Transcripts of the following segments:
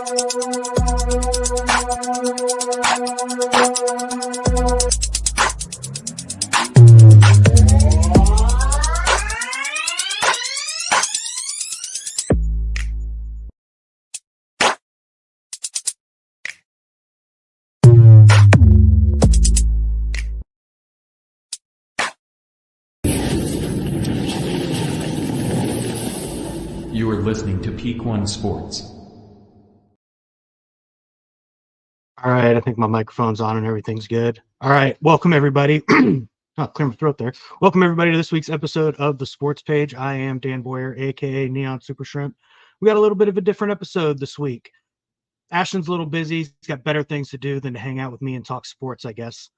You are listening to Peak One Sports. All right, I think my microphone's on and everything's good. All right, welcome everybody. Clear my throat there. Welcome everybody to this week's episode of the Sports Page. I am Dan Boyer, aka Neon Super Shrimp. We got a little bit of a different episode this week. Ashton's a little busy. He's got better things to do than to hang out with me and talk sports, I guess.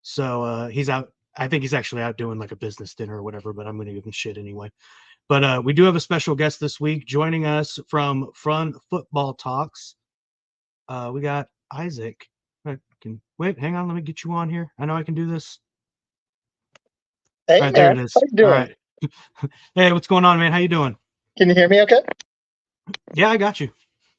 So he's out. I think he's actually out doing like a business dinner or whatever, but I'm going to give him shit anyway. But we do have a special guest this week joining us from Fun Football Talks. We got Isaac. Wait, hang on, let me get you on here. I know I can do this. Hey, all right, man. there it is. How you doing? All right. Hey, what's going on, man? How you doing? Can you hear me okay? Yeah, I got you.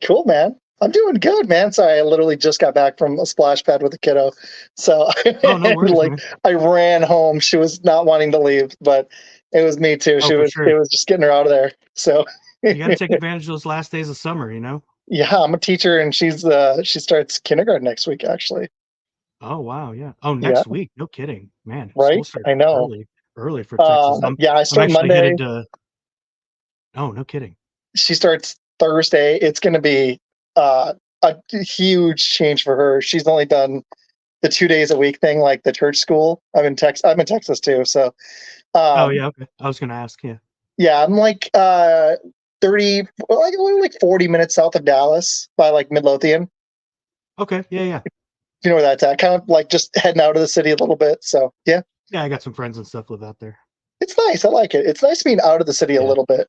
Cool, man. I'm doing good, man. Sorry, I literally just got back from a splash pad with a kiddo. So Oh, no worries, man. I ran home. She was not wanting to leave, but it was me too. It was just getting her out of there. So you got to take advantage of those last days of summer, you know? Yeah, I'm a teacher, and she starts kindergarten next week, actually. Oh, wow, yeah. Oh, next week? No kidding, man. Right? I know. Early for Texas. I start Monday. Oh, no kidding. She starts Thursday. It's going to be a huge change for her. She's only done the 2 days a week thing, like the church school. I'm in Texas too, so. Oh yeah, okay. I was going to ask you. Yeah, I'm like 40 minutes south of Dallas by like Midlothian. Okay, yeah. You know where that's at? Kind of like just heading out of the city a little bit. So yeah. Yeah, I got some friends and stuff live out there. It's nice. I like it. It's nice being out of the city a little bit.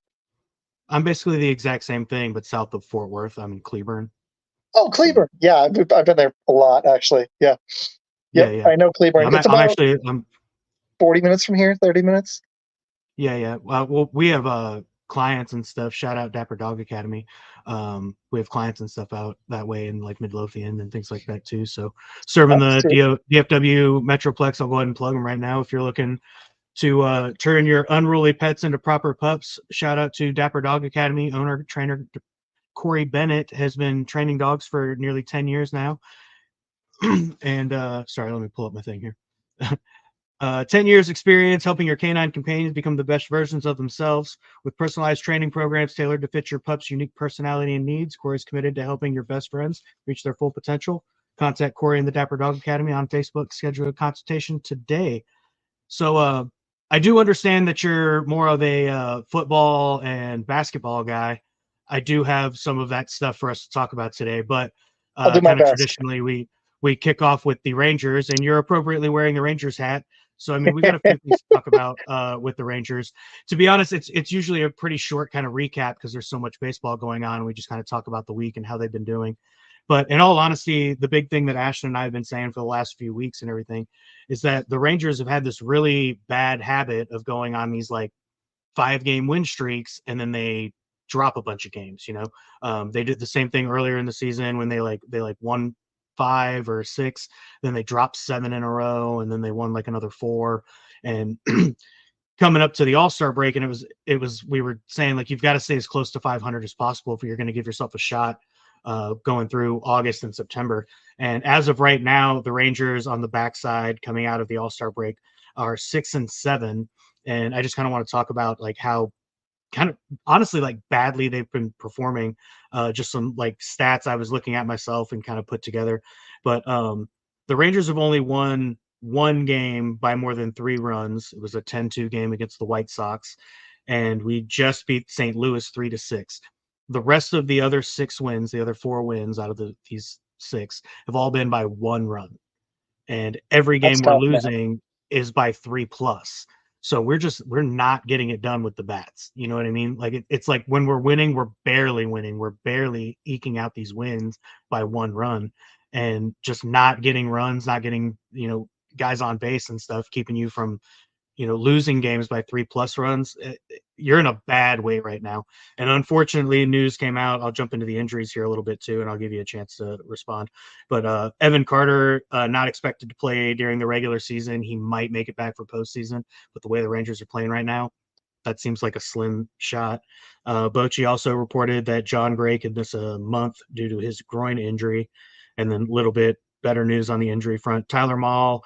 I'm basically the exact same thing, but south of Fort Worth. I'm in Cleburne. Oh, Cleburne. Yeah, I've been there a lot, actually. Yeah. Yeah. I know Cleburne. I'm 40 minutes from here, 30 minutes. Yeah. Well, we have clients and stuff. Shout out Dapper Dog Academy. We have clients and stuff out that way in like Midlothian and things like that too. So serving the DFW Metroplex. I'll go ahead and plug them right now. If you're looking to turn your unruly pets into proper pups, shout out to Dapper Dog Academy. Owner, trainer Corey Bennett has been training dogs for nearly 10 years now. And sorry, let me pull up my thing here. 10 years experience helping your canine companions become the best versions of themselves with personalized training programs tailored to fit your pup's unique personality and needs. Corey is committed to helping your best friends reach their full potential. Contact Corey in the Dapper Dog Academy on Facebook. Schedule a consultation today. So I do understand that you're more of a football and basketball guy. I do have some of that stuff for us to talk about today, but kind of traditionally we kick off with the Rangers, and you're appropriately wearing the Rangers hat. So, I mean, we got a few things to talk about with the Rangers. To be honest, it's usually a pretty short kind of recap because there's so much baseball going on. And we just kind of talk about the week and how they've been doing. But in all honesty, the big thing that Ashton and I have been saying for the last few weeks and everything is that the Rangers have had this really bad habit of going on these like 5-game win streaks, and then they drop a bunch of games. You know, they did the same thing earlier in the season when they won 5 or 6, then they dropped 7 in a row, and then they won like another 4. And coming up to the All-Star break, and we were saying like you've got to stay as close to 500 as possible if you're going to give yourself a shot going through August and September. And as of right now, the Rangers on the backside coming out of the All-Star break are 6-7. And I just kind of want to talk about like how kind of honestly like badly they've been performing. Just some like stats I was looking at myself and kind of put together. But the Rangers have only won one game by more than 3 runs. It was a 10-2 game against the White Sox, and we just beat St. Louis 3-6. The rest of the other 6 wins, the other 4 wins out of these 6 have all been by 1 run. And every game we're losing is by 3+. So we're not getting it done with the bats. You know what I mean? Like it's like when we're winning, we're barely winning. We're barely eking out these wins by 1 run, and just not getting runs, not getting, guys on base and stuff, keeping you from losing games by 3+ runs, you're in a bad way right now. And unfortunately, news came out. I'll jump into the injuries here a little bit too, and I'll give you a chance to respond. But Evan Carter, not expected to play during the regular season. He might make it back for postseason, but the way the Rangers are playing right now, that seems like a slim shot. Bochy also reported that John Gray could miss a month due to his groin injury. And then a little bit better news on the injury front. Tyler Mahl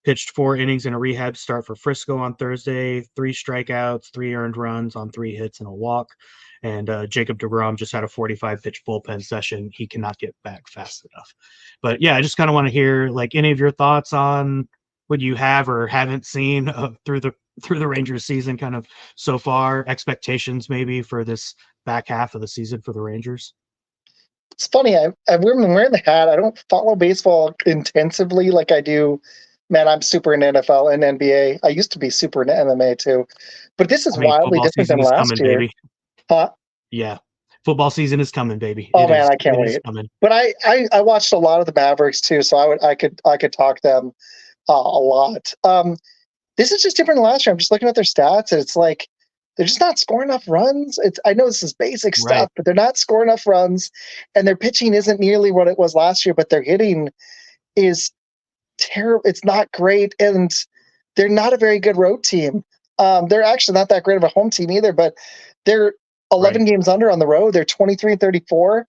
pitched 4 innings in a rehab start for Frisco on Thursday, 3 strikeouts, 3 earned runs on 3 hits and a walk. And Jacob deGrom just had a 45-pitch bullpen session. He cannot get back fast enough. But yeah, I just kind of want to hear like any of your thoughts on what you have or haven't seen through the Rangers season kind of so far, expectations maybe for this back half of the season for the Rangers. It's funny. I've been wearing the hat. I don't follow baseball intensively like I do. Man, I'm super into NFL and NBA. I used to be super into MMA too, but this is wildly different than last year. Baby. Huh? Yeah, football season is coming, baby. Oh man, I can't wait. But I watched a lot of the Mavericks too, so I could talk them a lot. This is just different than last year. I'm just looking at their stats, and it's like they're just not scoring enough runs. I know this is basic stuff, but they're not scoring enough runs, and their pitching isn't nearly what it was last year. But their hitting is terrible. It's not great, and they're not a very good road team. They're actually not that great of a home team either, but they're 11 games under on the road. They're 23-34.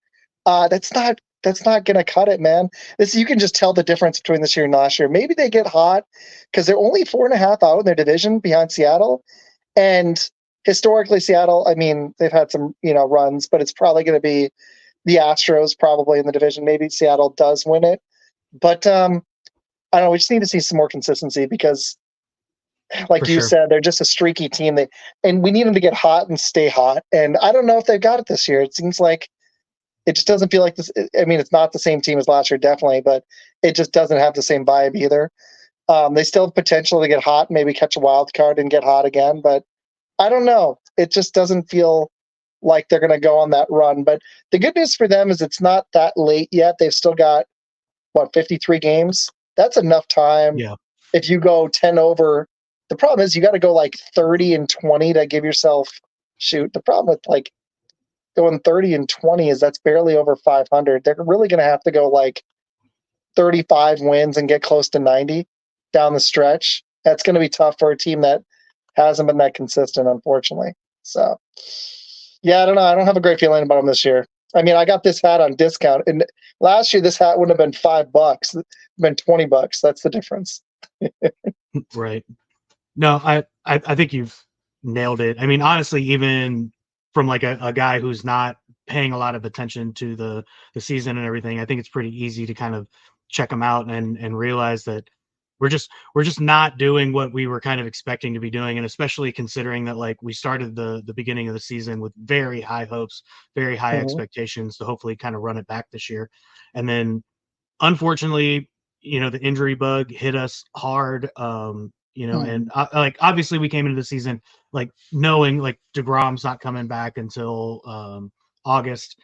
That's not going to cut it, man. You can just tell the difference between this year and last year. Maybe they get hot because they're only 4.5 out in their division behind Seattle. And historically, Seattle, I mean, they've had some, runs, but it's probably going to be the Astros probably in the division. Maybe Seattle does win it. But I don't know. We just need to see some more consistency because, like you said, they're just a streaky team. And we need them to get hot and stay hot. And I don't know if they've got it this year. It seems like it just doesn't feel like this. I mean, it's not the same team as last year, definitely, but it just doesn't have the same vibe either. They still have potential to get hot, maybe catch a wild card and get hot again. But I don't know. It just doesn't feel like they're going to go on that run. But the good news for them is it's not that late yet. They've still got, 53 games? That's enough time. Yeah. If you go 10 over, the problem is you got to go like 30-20 to give yourself shoot. The problem with going 30-20 is that's barely over 500. They're really going to have to go like 35 wins and get close to 90 down the stretch. That's going to be tough for a team that hasn't been that consistent, unfortunately. So, yeah, I don't know. I don't have a great feeling about them this year. I mean, I got this hat on discount, and last year this hat wouldn't have been $5, it'd been $20. That's the difference. Right. No, I think you've nailed it. I mean, honestly, even from like a guy who's not paying a lot of attention to the season and everything, I think it's pretty easy to kind of check them out and realize that we're just not doing what we were kind of expecting to be doing. And especially considering that like we started the beginning of the season with very high hopes, very high expectations to hopefully kind of run it back this year. And then unfortunately, the injury bug hit us hard. And like obviously we came into the season like knowing like DeGrom's not coming back until August,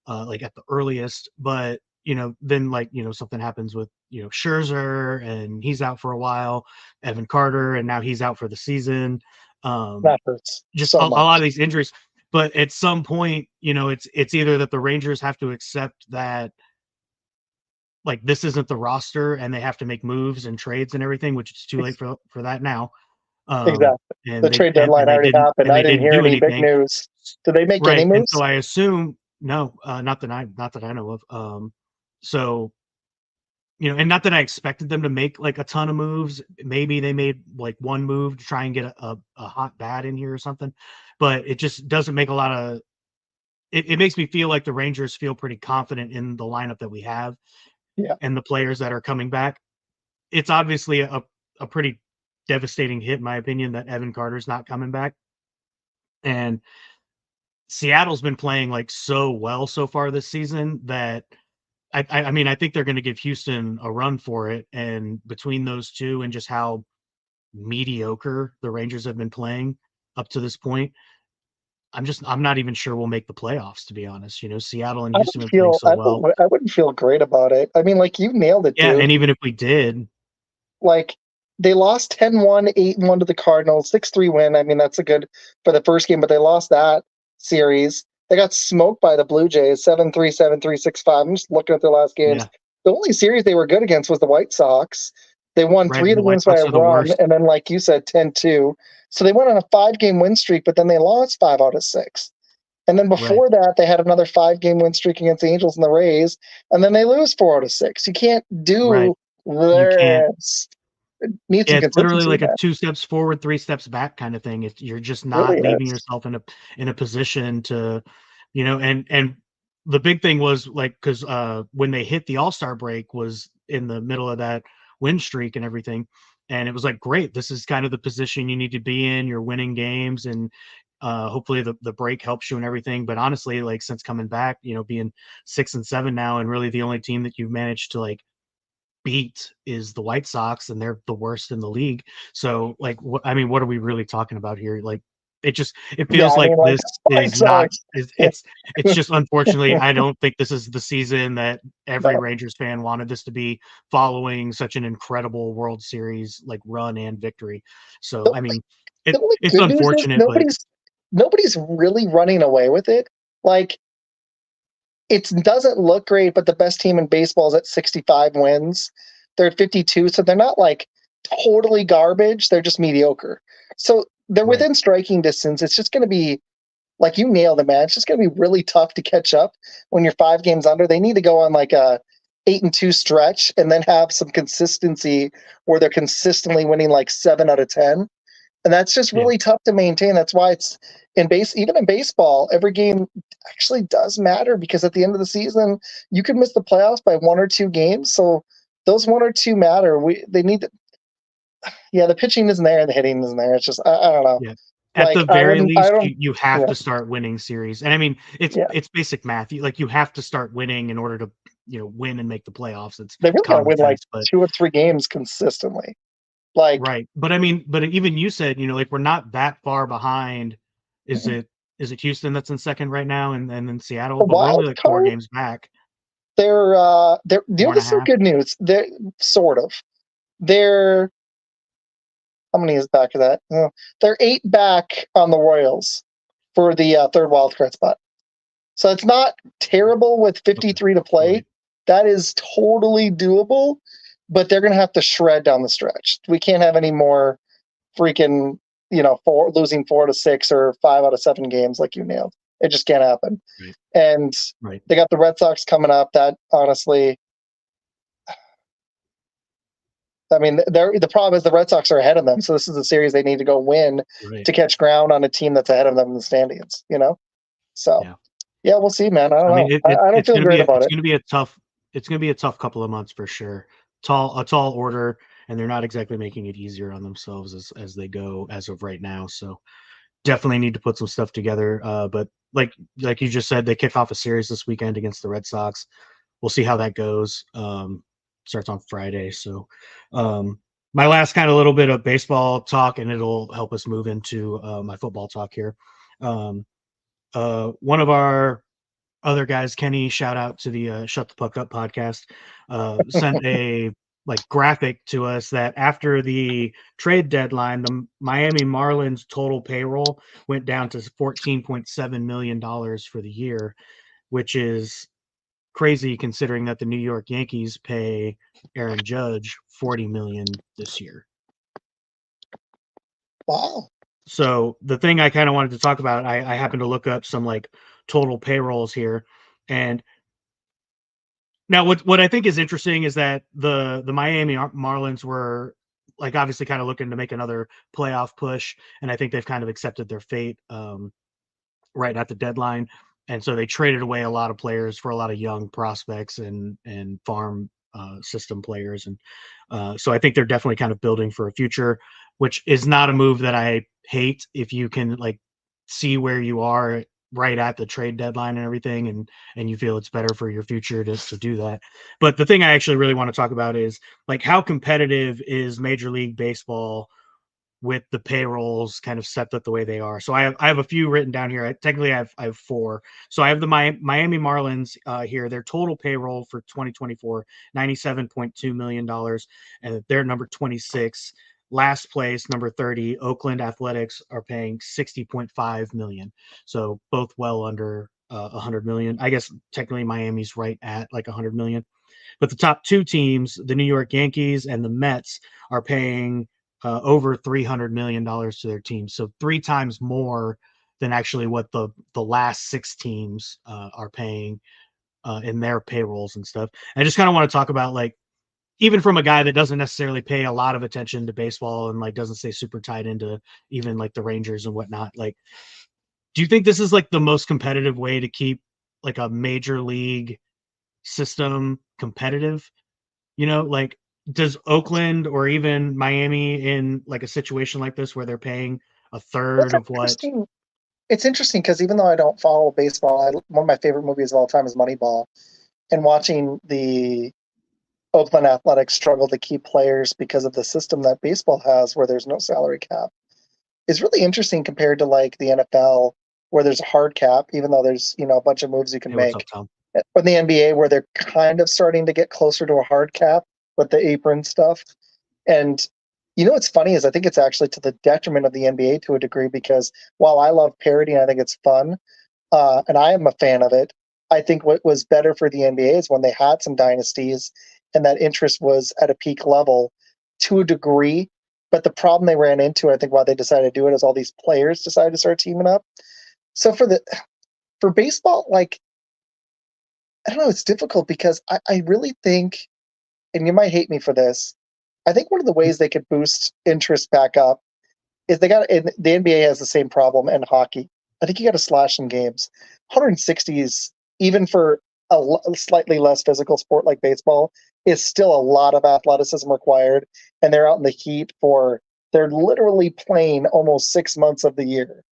like at the earliest. But then like something happens with Scherzer and he's out for a while, Evan Carter, and now he's out for the season. That hurts. Just a lot of these injuries. But at some point, it's either that the Rangers have to accept that like this isn't the roster and they have to make moves and trades and everything, which it's too late for that now. Exactly. The trade deadline already happened. I didn't hear any big news. Did they make any moves? And so I assume no, not that I know of. So, and not that I expected them to make like a ton of moves. Maybe they made like one move to try and get a hot bat in here or something, but it just doesn't make a lot of. It makes me feel like the Rangers feel pretty confident in the lineup that we have. Yeah. And the players that are coming back. It's obviously a pretty devastating hit, in my opinion, that Evan Carter's not coming back. And Seattle's been playing like so well so far this season that I mean, I think they're going to give Houston a run for it. And between those two and just how mediocre the Rangers have been playing up to this point, I'm not even sure we'll make the playoffs, to be honest. Seattle and Houston have playing so well. I wouldn't feel great about it. I mean, like you nailed it, yeah, dude. And even if we did, like they lost 10-1, 8-1 to the Cardinals, 6-3 win. I mean, that's a good for the first game, but they lost that series. They got smoked by the Blue Jays, 7-3, 7-3, 6-5. I'm just looking at their last games. Yeah. The only series they were good against was the White Sox. They won Right, 3 of the the White games by Sox a are the run, worst. and then, like you said, 10-2. So they went on a 5-game win streak, but then they lost 5 out of 6. And then before that, they had another 5-game win streak against the Angels and the Rays, and then they lose 4 out of 6. You can't do Right. You can't. this. It needs some It's literally consistency, like a man. 2 steps forward, 3 steps back kind of thing. You're just not Really leaving is. yourself in a position to, and the big thing was like, because when they hit the All-Star break was in the middle of that win streak and everything, and it was like, great, this is kind of the position you need to be in. You're winning games, and hopefully the break helps you and everything. But honestly, like since coming back, being 6-7 now, and really the only team that you've managed to like beat is the White Sox, and they're the worst in the league. So like, I mean, what are we really talking about here? Like, it Yeah, feels I like mean, like this the White is not Sox. is Yeah. it's just unfortunately, I don't think this is the season that every No. Rangers fan wanted this to be, following such an incredible World Series like run and victory. So I mean, The only it's good news is unfortunate, but nobody's really running away with it. Like, it doesn't look great, but the best team in baseball is at 65 wins. They're at 52, so they're not like totally garbage. They're just mediocre. So they're right. within striking distance. It's just going to be like you nailed it, man. It's just going to be really tough to catch up when you're 5 games under. They need to go on like a 8-2 stretch and then have some consistency where they're consistently winning like 7 out of 10. And that's just Yeah. really tough to maintain. That's why it's even in baseball, every game actually does matter, because at the end of the season, you could miss the playoffs by 1 or 2 games. So those 1 or 2 matter. They need to, the pitching isn't there and the hitting isn't there. It's just, I don't know. Yeah. At Like, the very I least, don't, you have yeah, to start winning series. And I mean, yeah. it's basic math. You have to start winning in order to, win and make the playoffs. It's They really got to common win like sense, but 2 or 3 games consistently. Like, right. But I mean, but even you said, like we're not that far behind. Is mhm. it Houston that's in second right now, and then Seattle, The but we're only wild like 4 card, games back, they're, four and a this is some half. good news. They're sort of, they're, how many is back of that? They're 8 back on the Royals for the third wildcard spot. So it's not terrible with 53 to play. Right. That is totally doable, but they're going to have to shred down the stretch. We can't have any more freaking, losing 4 to 6 or 5 out of 7 games like you nailed. It just can't happen. Right. And Right. they got the Red Sox coming up. That honestly, I mean, the problem is the Red Sox are ahead of them. So this is a series they need to go win Right. to catch ground on a team that's ahead of them in the standings, So, yeah, we'll see, man. I don't know. mean, I don't it's feel gonna great be about it. it's gonna be a tough couple of months for sure. A tall order, and they're not exactly making it easier on themselves as they go as of right now. So definitely need to put some stuff together. But like you just said, they kick off a series this weekend against the Red Sox. We'll see how that goes. Starts on Friday. So my last kind of little bit of baseball talk, and it'll help us move into my football talk here. One of our other guys, Kenny, shout out to the Shut the Puck Up podcast, sent a graphic to us that after the trade deadline, the Miami Marlins total payroll went down to $14.7 million for the year, which is crazy considering that the New York Yankees pay Aaron Judge $40 million this year. Wow. So the thing I kind of wanted to talk about, I happened to look up some total payrolls here, and now what I think is interesting is that the Miami Marlins were obviously kind of looking to make another playoff push, and I think they've kind of accepted their fate right at the deadline, and so they traded away a lot of players for a lot of young prospects and farm system players, and so I think they're definitely kind of building for a future, which is not a move that I hate if you can see where you are right at the trade deadline and everything, and you feel it's better for your future to do that. But the thing I actually really want to talk about is how competitive is Major League Baseball with the payrolls kind of set up the way they are. So I have a few written down here. Technically, I have 4. So I have the Miami Marlins here. Their total payroll for 2024, $97.2 million, and they're number 26. Last place, number 30, Oakland Athletics are paying $60.5 million. So both well under 100 million. I guess technically Miami's right at like 100 million. But the top 2 teams, the New York Yankees and the Mets, are paying over $300 million to their teams. So 3 times more than actually what the last 6 teams are paying in their payrolls and stuff. I just kind of want to talk about, like, even from a guy that doesn't necessarily pay a lot of attention to baseball and like doesn't stay super tied into even like the Rangers and whatnot. Like, do you think this is like the most competitive way to keep like a major league system competitive? Like, does Oakland or even Miami in like a situation like this where they're paying a third of what? It's interesting because even though I don't follow baseball, one of my favorite movies of all time is Moneyball, and watching the Oakland Athletics struggle to keep players because of the system that baseball has, where there's no salary cap, is really interesting compared to like the NFL, where there's a hard cap, even though there's a bunch of moves you can make. Or the NBA, where they're kind of starting to get closer to a hard cap with the apron stuff. And what's funny is I think it's actually to the detriment of the NBA to a degree, because while I love parody and I think it's fun, and I am a fan of it, I think what was better for the NBA is when they had some dynasties and that interest was at a peak level to a degree. But the problem they ran into, I think why they decided to do it, is all these players decided to start teaming up. So for baseball, like, I don't know, it's difficult because I really think, and you might hate me for this, I think one of the ways they could boost interest back up is the NBA has the same problem in hockey. I think you got to slash in games. 160s, even for a slightly less physical sport like baseball, is still a lot of athleticism required. And they're out in the heat they're literally playing almost 6 months of the year.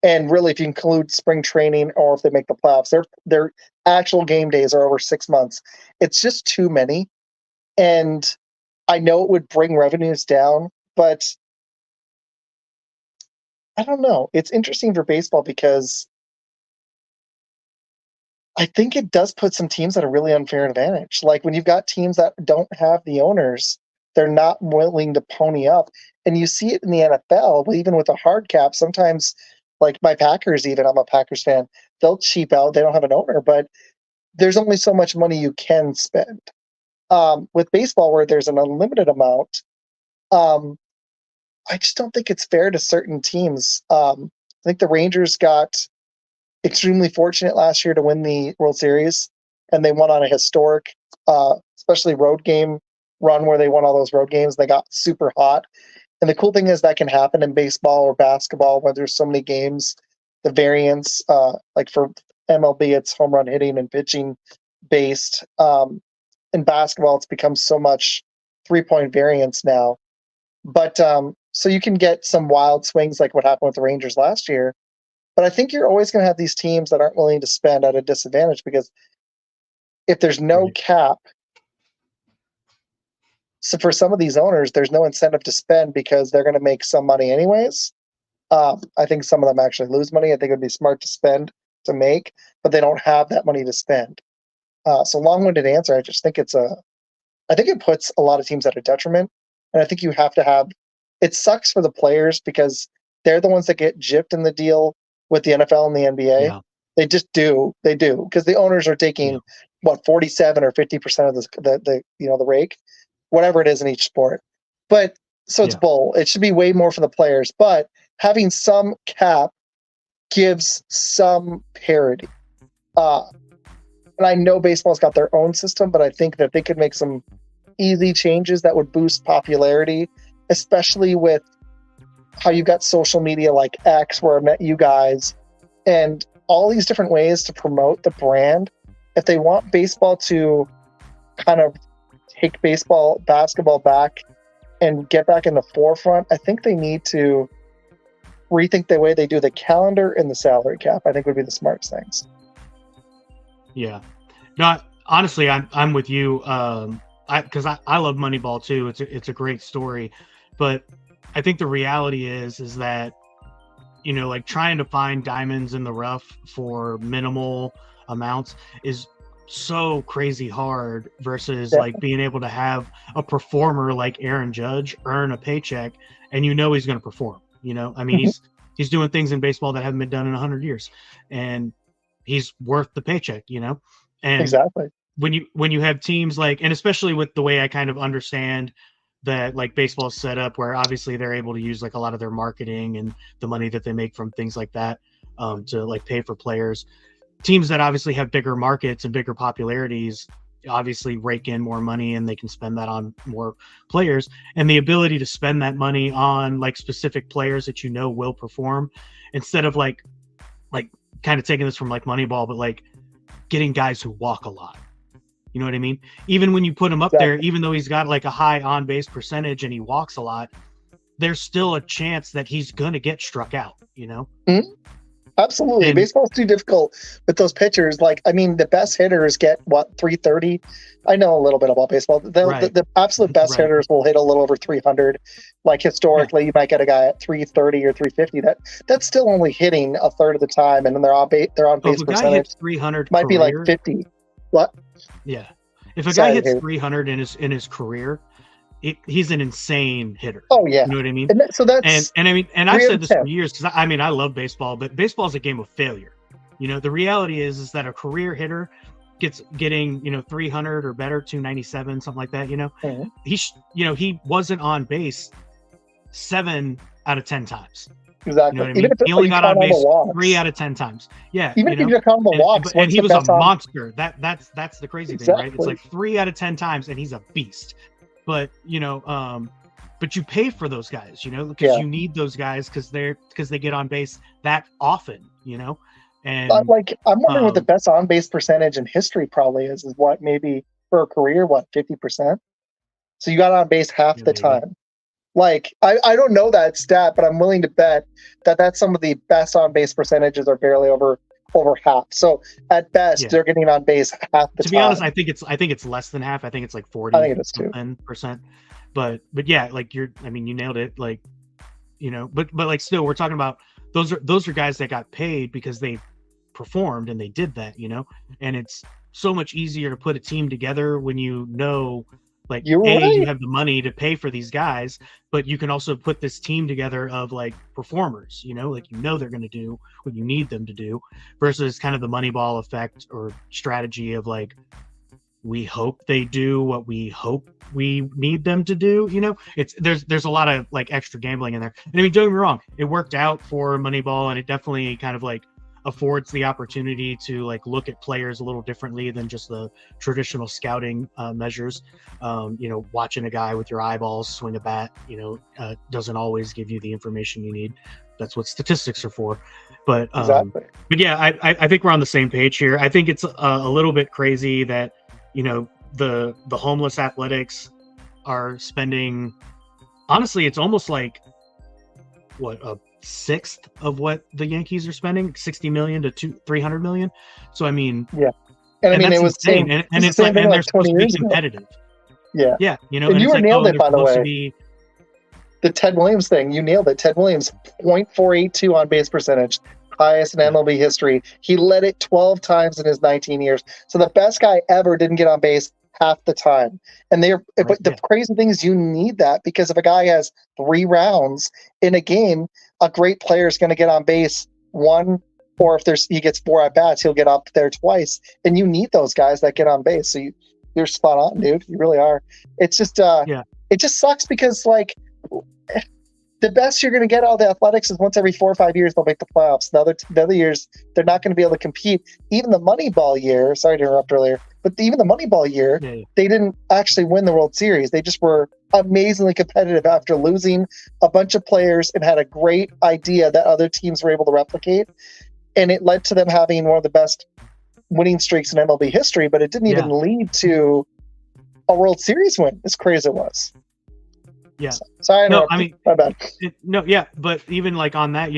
And really, if you include spring training or if they make the playoffs, their actual game days are over 6 months. It's just too many. And I know it would bring revenues down, but I don't know. It's interesting for baseball because I think it does put some teams at a really unfair advantage. Like when you've got teams that don't have the owners, they're not willing to pony up. And you see it in the NFL, but even with a hard cap, sometimes, like my Packers, even, I'm a Packers fan, they'll cheap out. They don't have an owner, but there's only so much money you can spend. With baseball, where there's an unlimited amount, I just don't think it's fair to certain teams. I think the Rangers got extremely fortunate last year to win the World Series, and they won on a historic, especially road game run where they won all those road games. They got super hot. And the cool thing is that can happen in baseball or basketball where there's so many games. The variance, like for MLB, it's home run hitting and pitching based. In basketball, it's become so much 3-point variance now. But so you can get some wild swings like what happened with the Rangers last year. But I think you're always going to have these teams that aren't willing to spend at a disadvantage, because if there's no cap, so for some of these owners, there's no incentive to spend because they're going to make some money anyways. I think some of them actually lose money. I think it would be smart to spend to make, but they don't have that money to spend. So long-winded answer, I just think I think it puts a lot of teams at a detriment. And I think you have to have, it sucks for the players because they're the ones that get gypped in the deal with the NFL and the NBA. Yeah. They just do. They do. Because the owners are taking, 47 or 50% of the rake, whatever it is in each sport. But so it's bull. It should be way more for the players. But having some cap gives some parity. And I know baseball's got their own system, but I think that they could make some easy changes that would boost popularity, especially with how you've got social media like X, where I met you guys, and all these different ways to promote the brand. If they want baseball to kind of take basketball back and get back in the forefront, I think they need to rethink the way they do the calendar and the salary cap. I think would be the smartest things. Yeah. No, honestly, I'm with you. Because I love Moneyball too. It's a great story, but I think the reality is that, you know, like trying to find diamonds in the rough for minimal amounts is so crazy hard versus like being able to have a performer like Aaron Judge earn a paycheck and you know he's going to perform. You know, I mean, he's doing things in baseball that haven't been done in 100 years, and he's worth the paycheck. You know, and Exactly. when you have teams like, and especially with the way I kind of understand that like baseball is set up, where obviously they're able to use like a lot of their marketing and the money that they make from things like that to like pay for players. Teams that obviously have bigger markets and bigger popularities obviously rake in more money and they can spend that on more players, and the ability to spend that money on like specific players that you know will perform, instead of like kind of taking this from like Moneyball, but like getting guys who walk a lot. You know what I mean? Even when you put him up there, even though he's got like a high on base percentage and he walks a lot, there's still a chance that he's going to get struck out, you know? Mm-hmm. Absolutely. And baseball's too difficult with those pitchers. Like, I mean, the best hitters get what, 330? I know a little bit about baseball. The absolute best hitters will hit a little over 300. Like historically, you might get a guy at 330 or 350. That's still only hitting a third of the time, and then their on base percentage. Guy hits 300 might be like 50. What? Yeah. If a guy hits 300 in his career, he's an insane hitter. Oh yeah, you know what I mean. So that's and I mean, and I've said this for years because I mean I love baseball, but baseball is a game of failure. You know, the reality is that a career hitter getting 300 or better, 297, something like that. You know, he wasn't on base 7 out of 10 times. Exactly. You know what I mean? He only got on base 3 out of 10 times. Yeah. Even if you count the walks, and he was a monster. That's the crazy thing, right? It's like 3 out of 10 times, and he's a beast. But but you pay for those guys, you know, because you need those guys because they get on base that often, you know. And like I'm wondering what the best on base percentage in history probably is what, maybe for a career, 50%. So you got on base half the time. Like I don't know that stat, but I'm willing to bet that that's some of the best on base percentages are barely over half. So at best, they're getting on base half the time. To be honest, I think it's less than half. I think it's like 40%. I think it is too. But yeah, like you nailed it. Like, you know, but like still, we're talking about those are guys that got paid because they performed and they did that, you know. And it's so much easier to put a team together when you know. Like, you have the money to pay for these guys, but you can also put this team together of like performers, you know, like, they're going to do what you need them to do, versus kind of the Moneyball effect or strategy of like, we hope they do what we hope we need them to do. You know, there's a lot of like extra gambling in there. And I mean, don't get me wrong, it worked out for Moneyball, and it definitely kind of like affords the opportunity to like look at players a little differently than just the traditional scouting measures. You know, watching a guy with your eyeballs swing a bat, doesn't always give you the information you need. That's what statistics are for. But exactly. But yeah, I think we're on the same page here. I think it's a little bit crazy that, the homeless athletics are spending, honestly, it's almost like a sixth of what the Yankees are spending, 60 million to 300 million. So I mean, and I mean, it was insane. And it's like, and they're supposed to be competitive. Yeah, and you nailed it, by the way. The Ted Williams thing, you nailed it. Ted Williams, .482 on base percentage, highest in MLB history. He led it 12 times in his 19 years. So the best guy ever didn't get on base half the time. And the crazy thing is, you need that, because if a guy has 3 rounds in a game, a great player is going to get on base one, or if he gets 4 at bats, he'll get up there twice. And you need those guys that get on base. So you're spot on, dude. You really are. It's just it just sucks because like the best you're going to get out of the Athletics is once every 4 or 5 years they'll make the playoffs. The other years they're not going to be able to compete. Even the Moneyball year, sorry to interrupt earlier, but even the Moneyball year, they didn't actually win the World Series. They just were amazingly competitive after losing a bunch of players and had a great idea that other teams were able to replicate. And it led to them having one of the best winning streaks in MLB history, but it didn't even lead to a World Series win, as crazy as it was. Yeah. Sorry, no, I mean, my bad. But even like on that,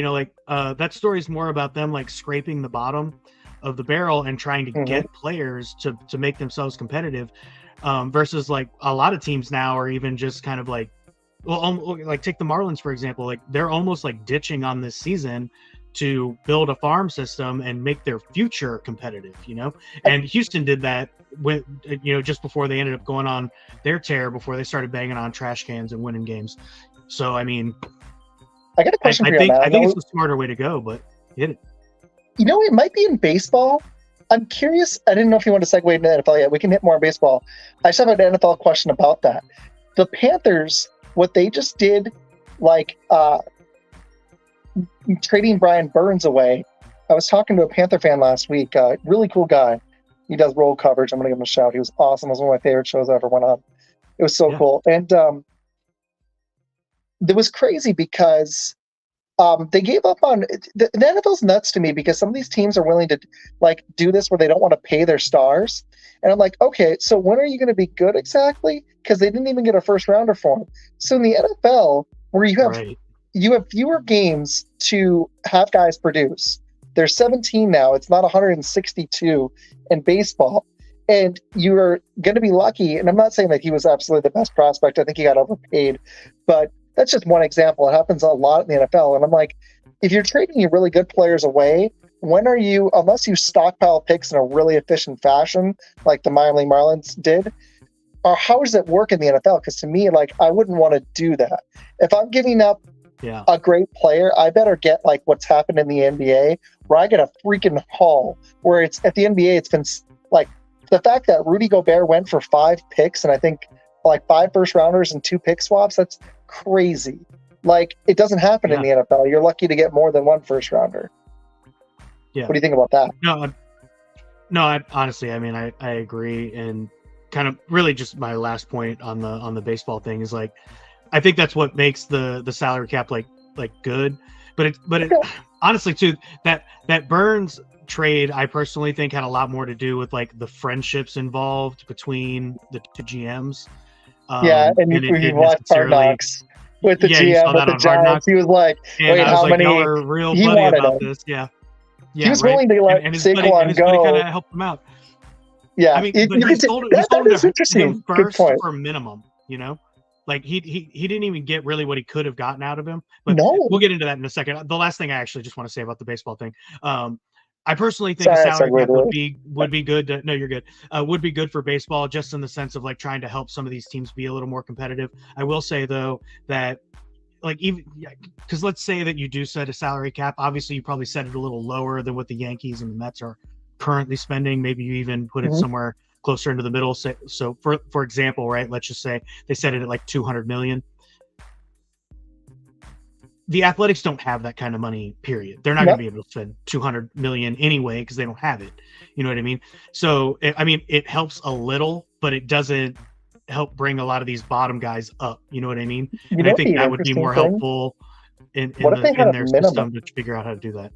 that story is more about them like scraping the bottom of the barrel and trying to get players to make themselves competitive, versus like a lot of teams now are even just kind of like like take the Marlins for example. Like they're almost like ditching on this season to build a farm system and make their future competitive, And Houston did that when, just before they ended up going on their tear, before they started banging on trash cans and winning games. So, I mean, I got a question for you. I think it's a smarter way to go, but hit it. It might be in baseball. I'm curious. I didn't know if you want to segue into NFL yet. We can hit more on baseball. I just have an NFL question about that. The Panthers, what they just did, like trading Brian Burns away. I was talking to a Panther fan last week. Really cool guy. He does roll coverage. I'm going to give him a shout. He was awesome. It was one of my favorite shows I ever went on. It was so cool. And it was crazy because they gave up on the NFL's nuts to me because some of these teams are willing to like do this where they don't want to pay their stars. And I'm like, okay, so when are you going to be good exactly? Because they didn't even get a first rounder for him. So in the NFL, where you have fewer games to have guys produce. There's 17 now. It's not 162 in baseball. And you're going to be lucky. And I'm not saying that he was absolutely the best prospect. I think he got overpaid. But that's just one example. It happens a lot in the NFL. And I'm like, if you're trading your really good players away, when are you, unless you stockpile picks in a really efficient fashion, like the Miami Marlins did, or how does it work in the NFL? Because to me, like, I wouldn't want to do that. If I'm giving up a great player, I better get like what's happened in the NBA, where I get a freaking haul. Where it's at the NBA, it's been like the fact that Rudy Gobert went for 5 picks and I think like 5 first rounders and 2 pick swaps. That's crazy. Like it doesn't happen in the NFL. You're lucky to get more than 1 first rounder. Yeah. What do you think about that? No. I honestly, I mean, I agree, and kind of really just my last point on the baseball thing is like, I think that's what makes the salary cap like good, but it honestly too that Burns trade I personally think had a lot more to do with like the friendships involved between the 2 GMs. And you watched Hard Knocks with the GM with the Giants. He was like, "Wait, how many?" Y'all are real buddy about this, yeah. He was willing to let Saquon go. Buddy kind of helped him out. Yeah, I mean, he sold him first for a minimum. Like he didn't even get really what he could have gotten out of him. But we'll get into that in a second. The last thing I actually just want to say about the baseball thing. I personally think a salary cap would be good. No, you're good. Would be good for baseball, just in the sense of like trying to help some of these teams be a little more competitive. I will say though that like even because let's say that you do set a salary cap. Obviously, you probably set it a little lower than what the Yankees and the Mets are currently spending. Maybe you even put it somewhere closer into the middle. So for example, right? Let's just say they set it at like $200 million. The Athletics don't have that kind of money, period. They're not going to be able to spend $200 million anyway because they don't have it. You know what I mean? So, it helps a little, but it doesn't help bring a lot of these bottom guys up. You know what I mean? And I think that would be more helpful in their system to figure out how to do that.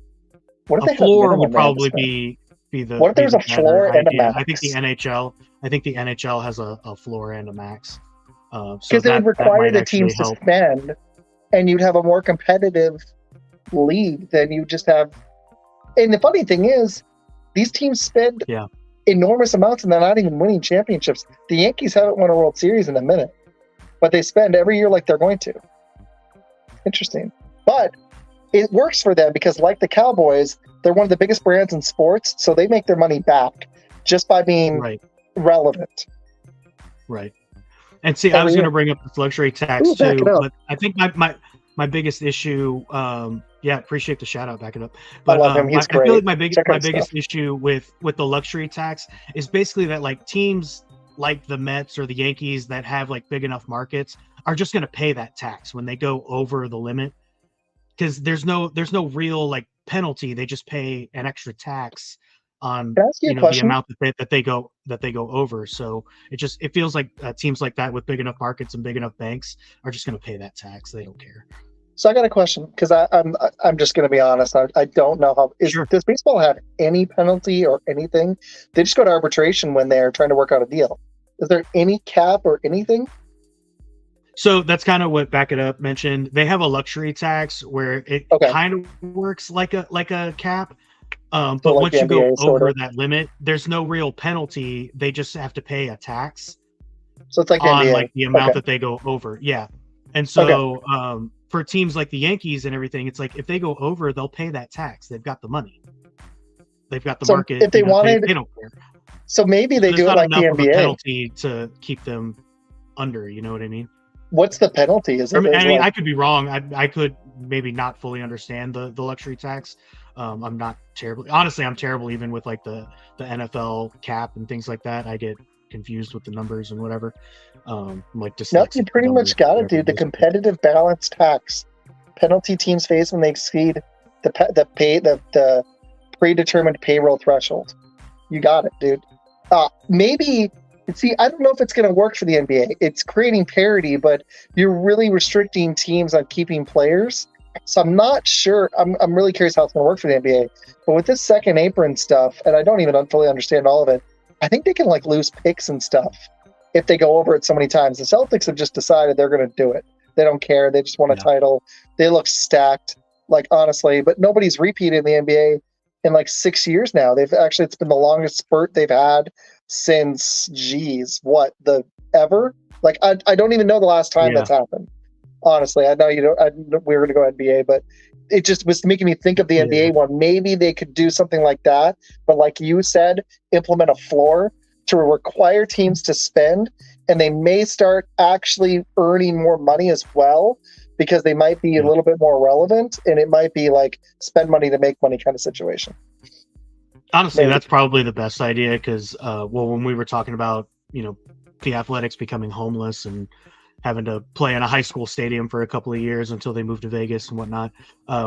What if a floor would probably be the. What if there's a floor and a max? I think the NHL has a floor and a max. Because it would require the teams to spend. And you'd have a more competitive league than you just have. And the funny thing is, these teams spend enormous amounts and they're not even winning championships. The Yankees haven't won a World Series in a minute, but they spend every year like they're going to. Interesting. But it works for them because, like the Cowboys, they're one of the biggest brands in sports, so they make their money back just by being relevant. Right. And see, I was going to bring up this luxury tax too, but I think my biggest issue, appreciate the shout out, back it up. But I love him. He's great. I feel like my biggest issue with the luxury tax is basically that like teams like the Mets or the Yankees that have like big enough markets are just going to pay that tax when they go over the limit, because there's no real like penalty. They just pay an extra tax on the amount that they go over. So it feels like teams like that with big enough markets and big enough banks are just going to pay that tax. They don't care. So I got a question, because I'm just going to be honest. I don't know how does baseball have any penalty or anything? They just go to arbitration when they're trying to work out a deal. Is there any cap or anything? So that's kind of what Back It Up mentioned. They have a luxury tax where it kind of works like a cap. But like once you go over that limit, there's no real penalty. They just have to pay a tax. So it's like on like the amount that they go over. Yeah. And so for teams like the Yankees and everything, it's like if they go over, they'll pay that tax. They've got the money. They've got the market. If they wanted, they don't care. So maybe they do it like the NBA. Of a penalty to keep them under. You know what I mean? What's the penalty? I could be wrong. I could maybe not fully understand the luxury tax. I'm not terrible. Honestly, I'm terrible even with like the NFL cap and things like that. I get confused with the numbers and whatever. Like just you pretty much got it, dude. The competitive balance tax penalty teams face when they exceed the predetermined payroll threshold. You got it, dude. Maybe. See, I don't know if it's going to work for the NBA. It's creating parity, but you're really restricting teams on keeping players. So I'm not sure. I'm really curious how it's going to work for the NBA. But with this second apron stuff, and I don't even fully understand all of it, I think they can like lose picks and stuff if they go over it so many times. The Celtics have just decided they're going to do it. They don't care. They just want a title. They look stacked, like honestly. But nobody's repeated in the NBA in like 6 years now. It's been the longest spurt they've had since ever. Like I don't even know the last time that's happened. Honestly, I know you don't. We were going to go NBA, but it just was making me think of the NBA one. Maybe they could do something like that, but like you said, implement a floor to require teams to spend, and they may start actually earning more money as well because they might be a little bit more relevant, and it might be like spend money to make money kind of situation. Honestly, that's probably the best idea because, when we were talking about, the Athletics becoming homeless and having to play in a high school stadium for a couple of years until they moved to Vegas and whatnot,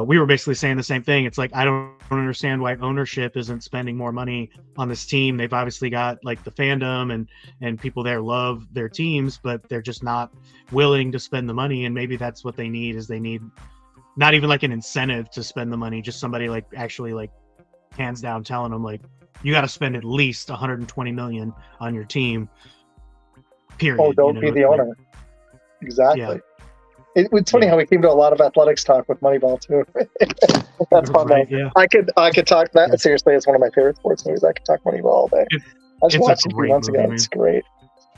we were basically saying the same thing. It's like, I don't understand why ownership isn't spending more money on this team. They've obviously got like the fandom and people there love their teams, but they're just not willing to spend the money. And maybe that's what they need is they need not even like an incentive to spend the money, just somebody like actually like hands down telling them like, you got to spend at least 120 million on your team. Period. Oh, don't be the owner. Exactly. Yeah. It's funny how we came to a lot of athletics talk with Moneyball too. That's fun. Right, yeah. I could talk that. Yeah. Seriously, it's one of my favorite sports movies. I could talk Moneyball all day. I just watched it a few months ago. It's great.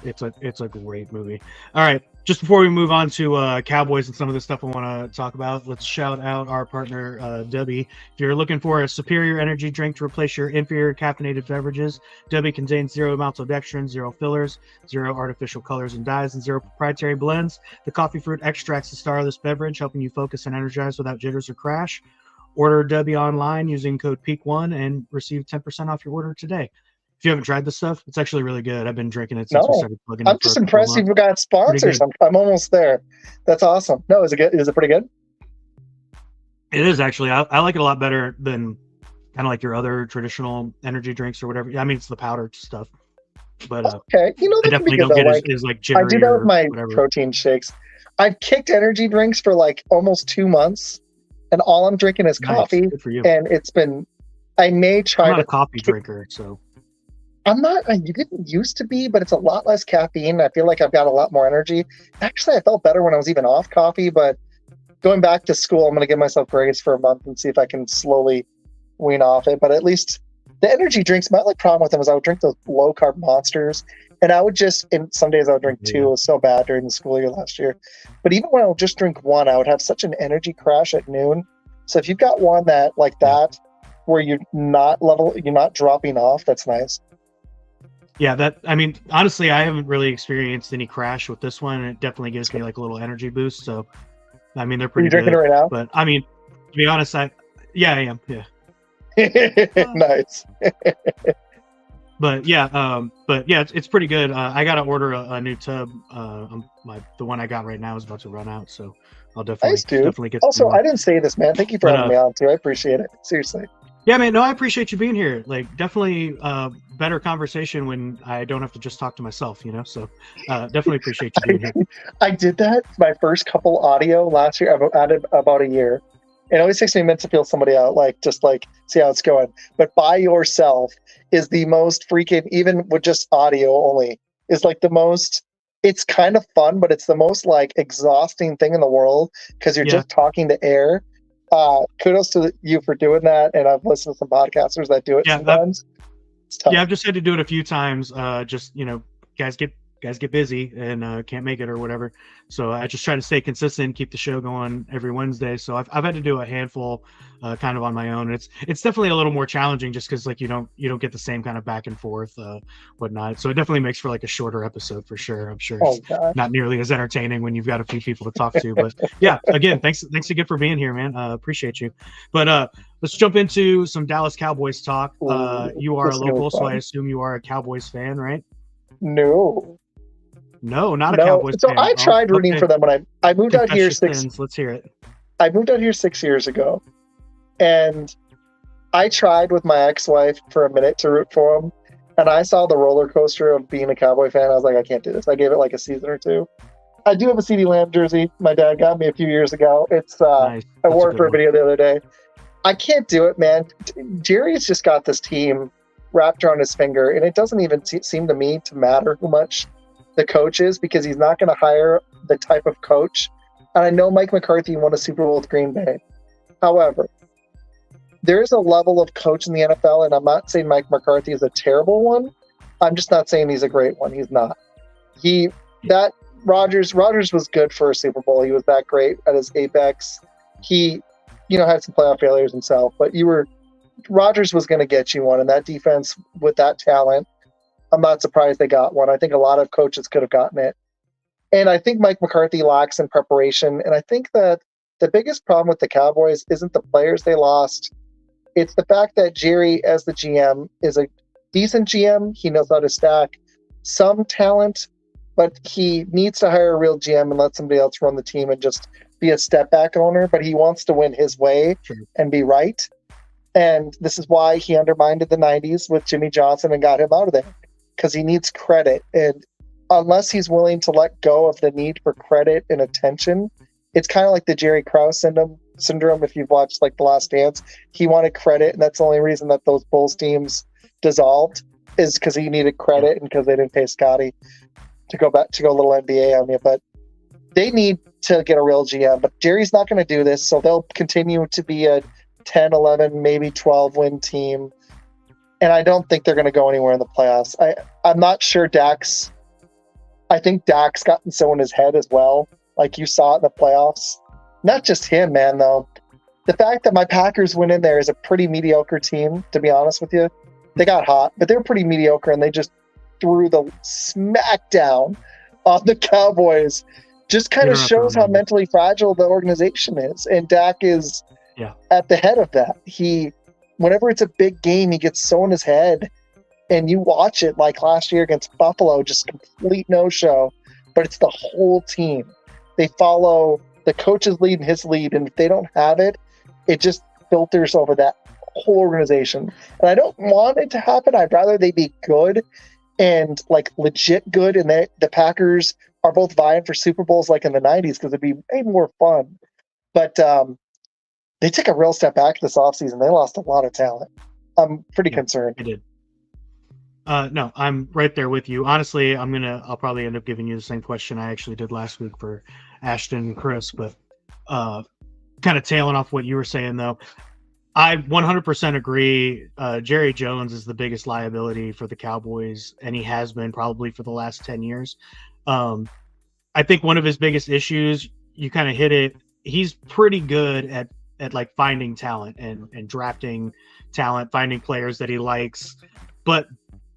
It's a great movie. All right, just before we move on to Cowboys and some of the stuff I want to talk about, let's shout out our partner, Debbie. If you're looking for a superior energy drink to replace your inferior caffeinated beverages, Debbie contains 0 maltodextrin, 0 fillers, 0 artificial colors and dyes, and 0 proprietary blends. The coffee fruit extract's the star of this beverage, helping you focus and energize without jitters or crash. Order Debbie online using code PEAK1 and receive 10% off your order today. If you haven't tried this stuff, it's actually really good. I've been drinking it since we started plugging it. I'm just impressed you've got sponsors. I'm almost there. That's awesome. No, is it good? Is it pretty good? It is actually. I like it a lot better than kind of like your other traditional energy drinks or whatever. I mean, it's the powdered stuff. But okay, I definitely don't get as like jittery. I do that with my protein shakes. I've kicked energy drinks for like almost 2 months, and all I'm drinking is coffee. Good for you. And it's been. I may try. I'm not a coffee drinker, so. I'm not. You didn't used to be, but it's a lot less caffeine. I feel like I've got a lot more energy. Actually, I felt better when I was even off coffee. But going back to school, I'm going to give myself grace for a month and see if I can slowly wean off it. But at least the energy drinks, my only problem with them is I would drink those low carb monsters, and I would and some days I would drink 2. It was so bad during the school year last year. But even when I would just drink 1, I would have such an energy crash at noon. So if you've got one that like that, where you're not dropping off, that's nice. Yeah, honestly, I haven't really experienced any crash with this one. It definitely gives me like a little energy boost. So, they're pretty good. Are you drinking it right now? But to be honest, I am. Yeah. Nice. But it's pretty good. I got to order a new tub. The one I got right now is about to run out, so I'll definitely get. Also, I didn't say this, man. Thank you for having me on too. I appreciate it. Seriously. Yeah, man. No, I appreciate you being here. Like, definitely better conversation when I don't have to just talk to myself, So definitely appreciate you being here. I did that my first couple audio last year. I've added about a year. It always takes me a minute to feel somebody out, just see how it's going. But by yourself is the most freaking, even with just audio only, is like the most. It's kind of fun, but it's the most like exhausting thing in the world because you're just talking to air. Kudos to you for doing that, and I've listened to some podcasters that do it sometimes. I've just had to do it a few times. Guys, get guys get busy and can't make it or whatever. So I just try to stay consistent, keep the show going every Wednesday. So I've had to do a handful kind of on my own. It's definitely a little more challenging just because like you don't get the same kind of back and forth whatnot. So it definitely makes for like a shorter episode for sure. I'm sure it's not nearly as entertaining when you've got a few people to talk to. But yeah, again, thanks again for being here, man. Appreciate you. But let's jump into some Dallas Cowboys talk. You are a local, so I assume you are a Cowboys fan, right? No, not a Cowboys so fan. I tried rooting for them when I moved out here Let's hear it. I moved out here 6 years ago, and I tried with my ex-wife for a minute to root for them, and I saw the roller coaster of being a Cowboy fan. I was like, I can't do this. I gave it like a season or two. I do have a CeeDee Lamb jersey. My dad got me a few years ago. It's nice. I wore it for a video the other day. I can't do it, man. Jerry's just got this team wrapped around his finger, and it doesn't even seem to me to matter who much the coach is, because he's not going to hire the type of coach. And I know Mike McCarthy won a Super Bowl with Green Bay. However, there is a level of coach in the NFL, and I'm not saying Mike McCarthy is a terrible one. I'm just not saying he's a great one. He's not. Rodgers was good for a Super Bowl. He was that great at his apex. He, had some playoff failures himself, but Rodgers was going to get you one, and that defense with that talent, I'm not surprised they got one. I think a lot of coaches could have gotten it. And I think Mike McCarthy lacks in preparation. And I think that the biggest problem with the Cowboys isn't the players they lost. It's the fact that Jerry, as the GM, is a decent GM. He knows how to stack some talent, but he needs to hire a real GM and let somebody else run the team and just be a step back owner. But he wants to win his way and be right. And this is why he undermined the 90s with Jimmy Johnson and got him out of there, because he needs credit. And unless he's willing to let go of the need for credit and attention, it's kind of like the Jerry Krause syndrome. If you've watched like The Last Dance, he wanted credit, and that's the only reason that those Bulls teams dissolved, is because he needed credit and because they didn't pay Scotty to go a little NBA on you. But they need to get a real GM. But Jerry's not going to do this, so they'll continue to be a 10, 11, maybe 12 win team. And I don't think they're going to go anywhere in the playoffs. I'm not sure I think Dak's gotten so in his head as well. Like you saw it in the playoffs. Not just him, man, though. The fact that my Packers went in there as a pretty mediocre team, to be honest with you. They got hot, but they were pretty mediocre, and they just threw the smackdown on the Cowboys. Just kind of shows how mentally fragile the organization is. And Dak is at the head of that. Whenever it's a big game, he gets so in his head. And you watch it like last year against Buffalo, just complete no-show. But it's the whole team. They follow the coach's lead and his lead. And if they don't have it, it just filters over that whole organization. And I don't want it to happen. I'd rather they be good and like legit good. And the Packers are both vying for Super Bowls like in the 90s, because it'd be way more fun. But they took a real step back this offseason. They lost a lot of talent. I'm pretty concerned. They did. No, I'm right there with you. Honestly, I'll probably end up giving you the same question I actually did last week for Ashton and Chris, but kind of tailing off what you were saying though. I 100% agree. Jerry Jones is the biggest liability for the Cowboys, and he has been probably for the last 10 years. I think one of his biggest issues, you kind of hit it. He's pretty good at like finding talent and drafting talent, finding players that he likes, but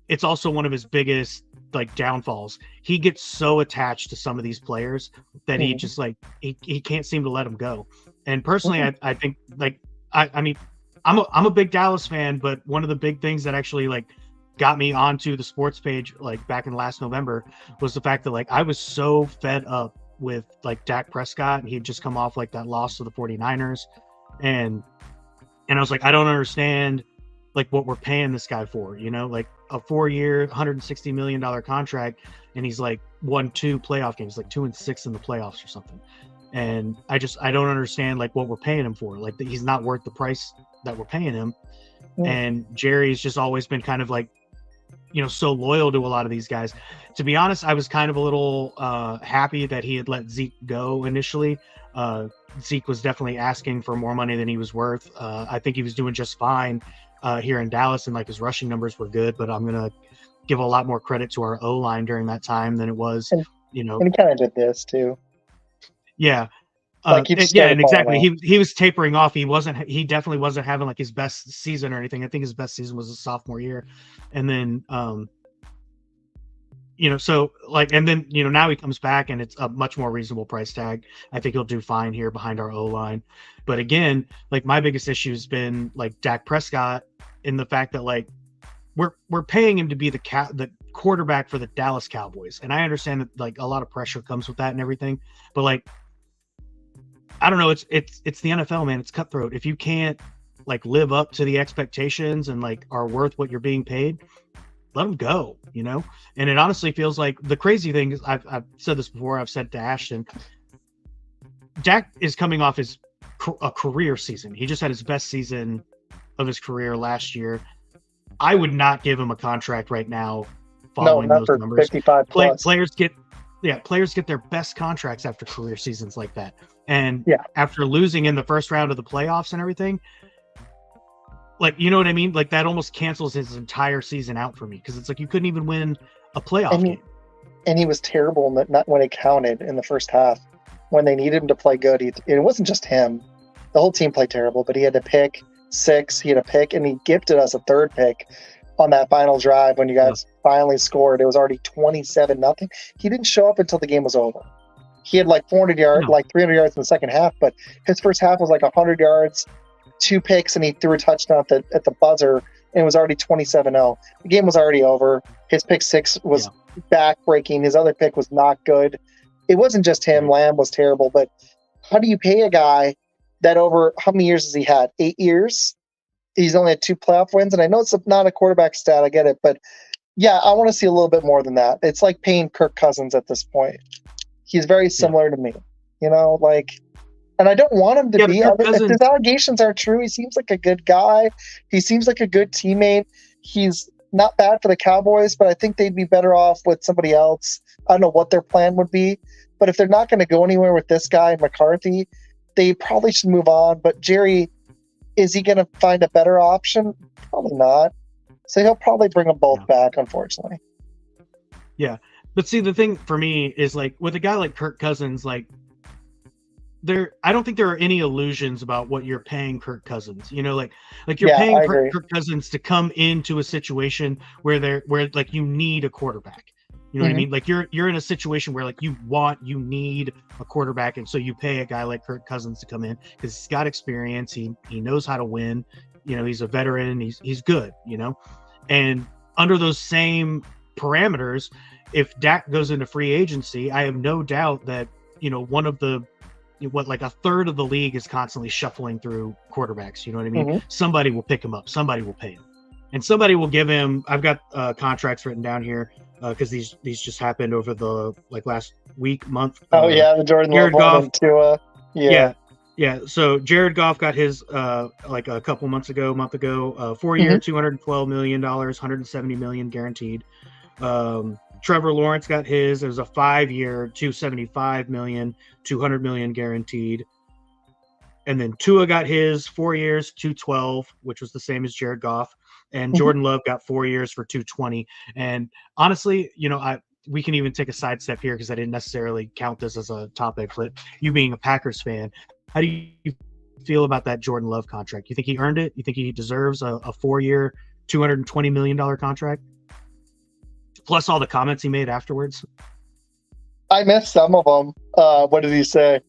it's also one of his biggest like downfalls. He gets so attached to some of these players that he just like he can't seem to let them go. And personally, I think like I mean I'm a big Dallas fan, but one of the big things that actually like got me onto the sports page like back in last November was the fact that like I was so fed up with like Dak Prescott, and he'd just come off like that loss to the 49ers, and I was like, I don't understand like what we're paying this guy for, like a 4-year, $160 million contract, and he's like won 2 playoff games, like 2-6 in the playoffs or something. And I don't understand like what we're paying him for. Like he's not worth the price that we're paying him. And Jerry's just always been kind of like, so loyal to a lot of these guys. To be honest, I was kind of a little happy that he had let Zeke go initially. Zeke was definitely asking for more money than he was worth. I think he was doing just fine here in Dallas, and like his rushing numbers were good, but I'm gonna give a lot more credit to our O-line during that time than it was, And and he kind of did this too. Yeah. Like he yeah, and exactly. He was tapering off. He definitely wasn't having like his best season or anything. I think his best season was his sophomore year. And then so like, and then now he comes back and it's a much more reasonable price tag. I think he'll do fine here behind our O-line. But again, like my biggest issue has been like Dak Prescott, in the fact that like we're paying him to be the quarterback for the Dallas Cowboys. And I understand that like a lot of pressure comes with that and everything, but like I don't know, it's the NFL, man. It's cutthroat. If you can't like live up to the expectations and like are worth what you're being paid, let them go, And it honestly feels like the crazy thing is, I've said this before, I've said to Ashton, Dak is coming off a career season. He just had his best season of his career last year. I would not give him a contract right now following those numbers. 55 plus. Players get their best contracts after career seasons like that. And after losing in the first round of the playoffs and everything, like, you know what I mean? Like that almost cancels his entire season out for me, because it's like you couldn't even win a playoff game. And he was terrible not when it counted in the first half. When they needed him to play good, it wasn't just him. The whole team played terrible, but he had to pick 6. He had a pick, and he gifted us a 3rd pick on that final drive when you guys finally scored. It was already 27-0. He didn't show up until the game was over. He had like 400 yards, like 300 yards in the second half, but his first half was like 100 yards, 2 picks, and he threw a touchdown at the buzzer, and it was already 27-0. The game was already over. His pick 6 was back-breaking. His other pick was not good. It wasn't just him. Lamb was terrible, but how do you pay a guy that over how many years has he had? 8 years? He's only had 2 playoff wins, and I know it's not a quarterback stat. I get it, but yeah, I want to see a little bit more than that. It's like paying Kirk Cousins at this point. He's very similar to me, and I don't want him to be. If his allegations are true, he seems like a good guy. He seems like a good teammate. He's not bad for the Cowboys, but I think they'd be better off with somebody else. I don't know what their plan would be, but if they're not going to go anywhere with this guy, McCarthy, they probably should move on. But Jerry, is he going to find a better option? Probably not. So he'll probably bring them both back, unfortunately. Yeah. But see, the thing for me is like with a guy like Kirk Cousins, like I don't think there are any illusions about what you're paying Kirk Cousins. Like you're paying Kirk Cousins to come into a situation where like you need a quarterback. You know what I mean? Like you're in a situation where like you need a quarterback, and so you pay a guy like Kirk Cousins to come in because he's got experience. He knows how to win. He's a veteran. He's good. And under those same parameters, if Dak goes into free agency, I have no doubt that one of the like a third of the league is constantly shuffling through quarterbacks. You know what I mean? Somebody will pick him up. Somebody will pay him, and somebody will give him. I've got contracts written down here because these just happened over the last month. The Jordan Love one too. Yeah. So Jared Goff got his like a month ago, 4-year, $212 million, $170 million guaranteed. Trevor Lawrence got his. It was a 5-year, $275 million, $200 million guaranteed. And then Tua got his 4 years, $212, which was the same as Jared Goff. And Jordan Love got 4 years for $220. And honestly, we can even take a sidestep here because I didn't necessarily count this as a topic. But you being a Packers fan, how do you feel about that Jordan Love contract? You think he earned it? You think he deserves a 4-year, $220 million contract? Plus all the comments he made afterwards. I missed some of them. What did he say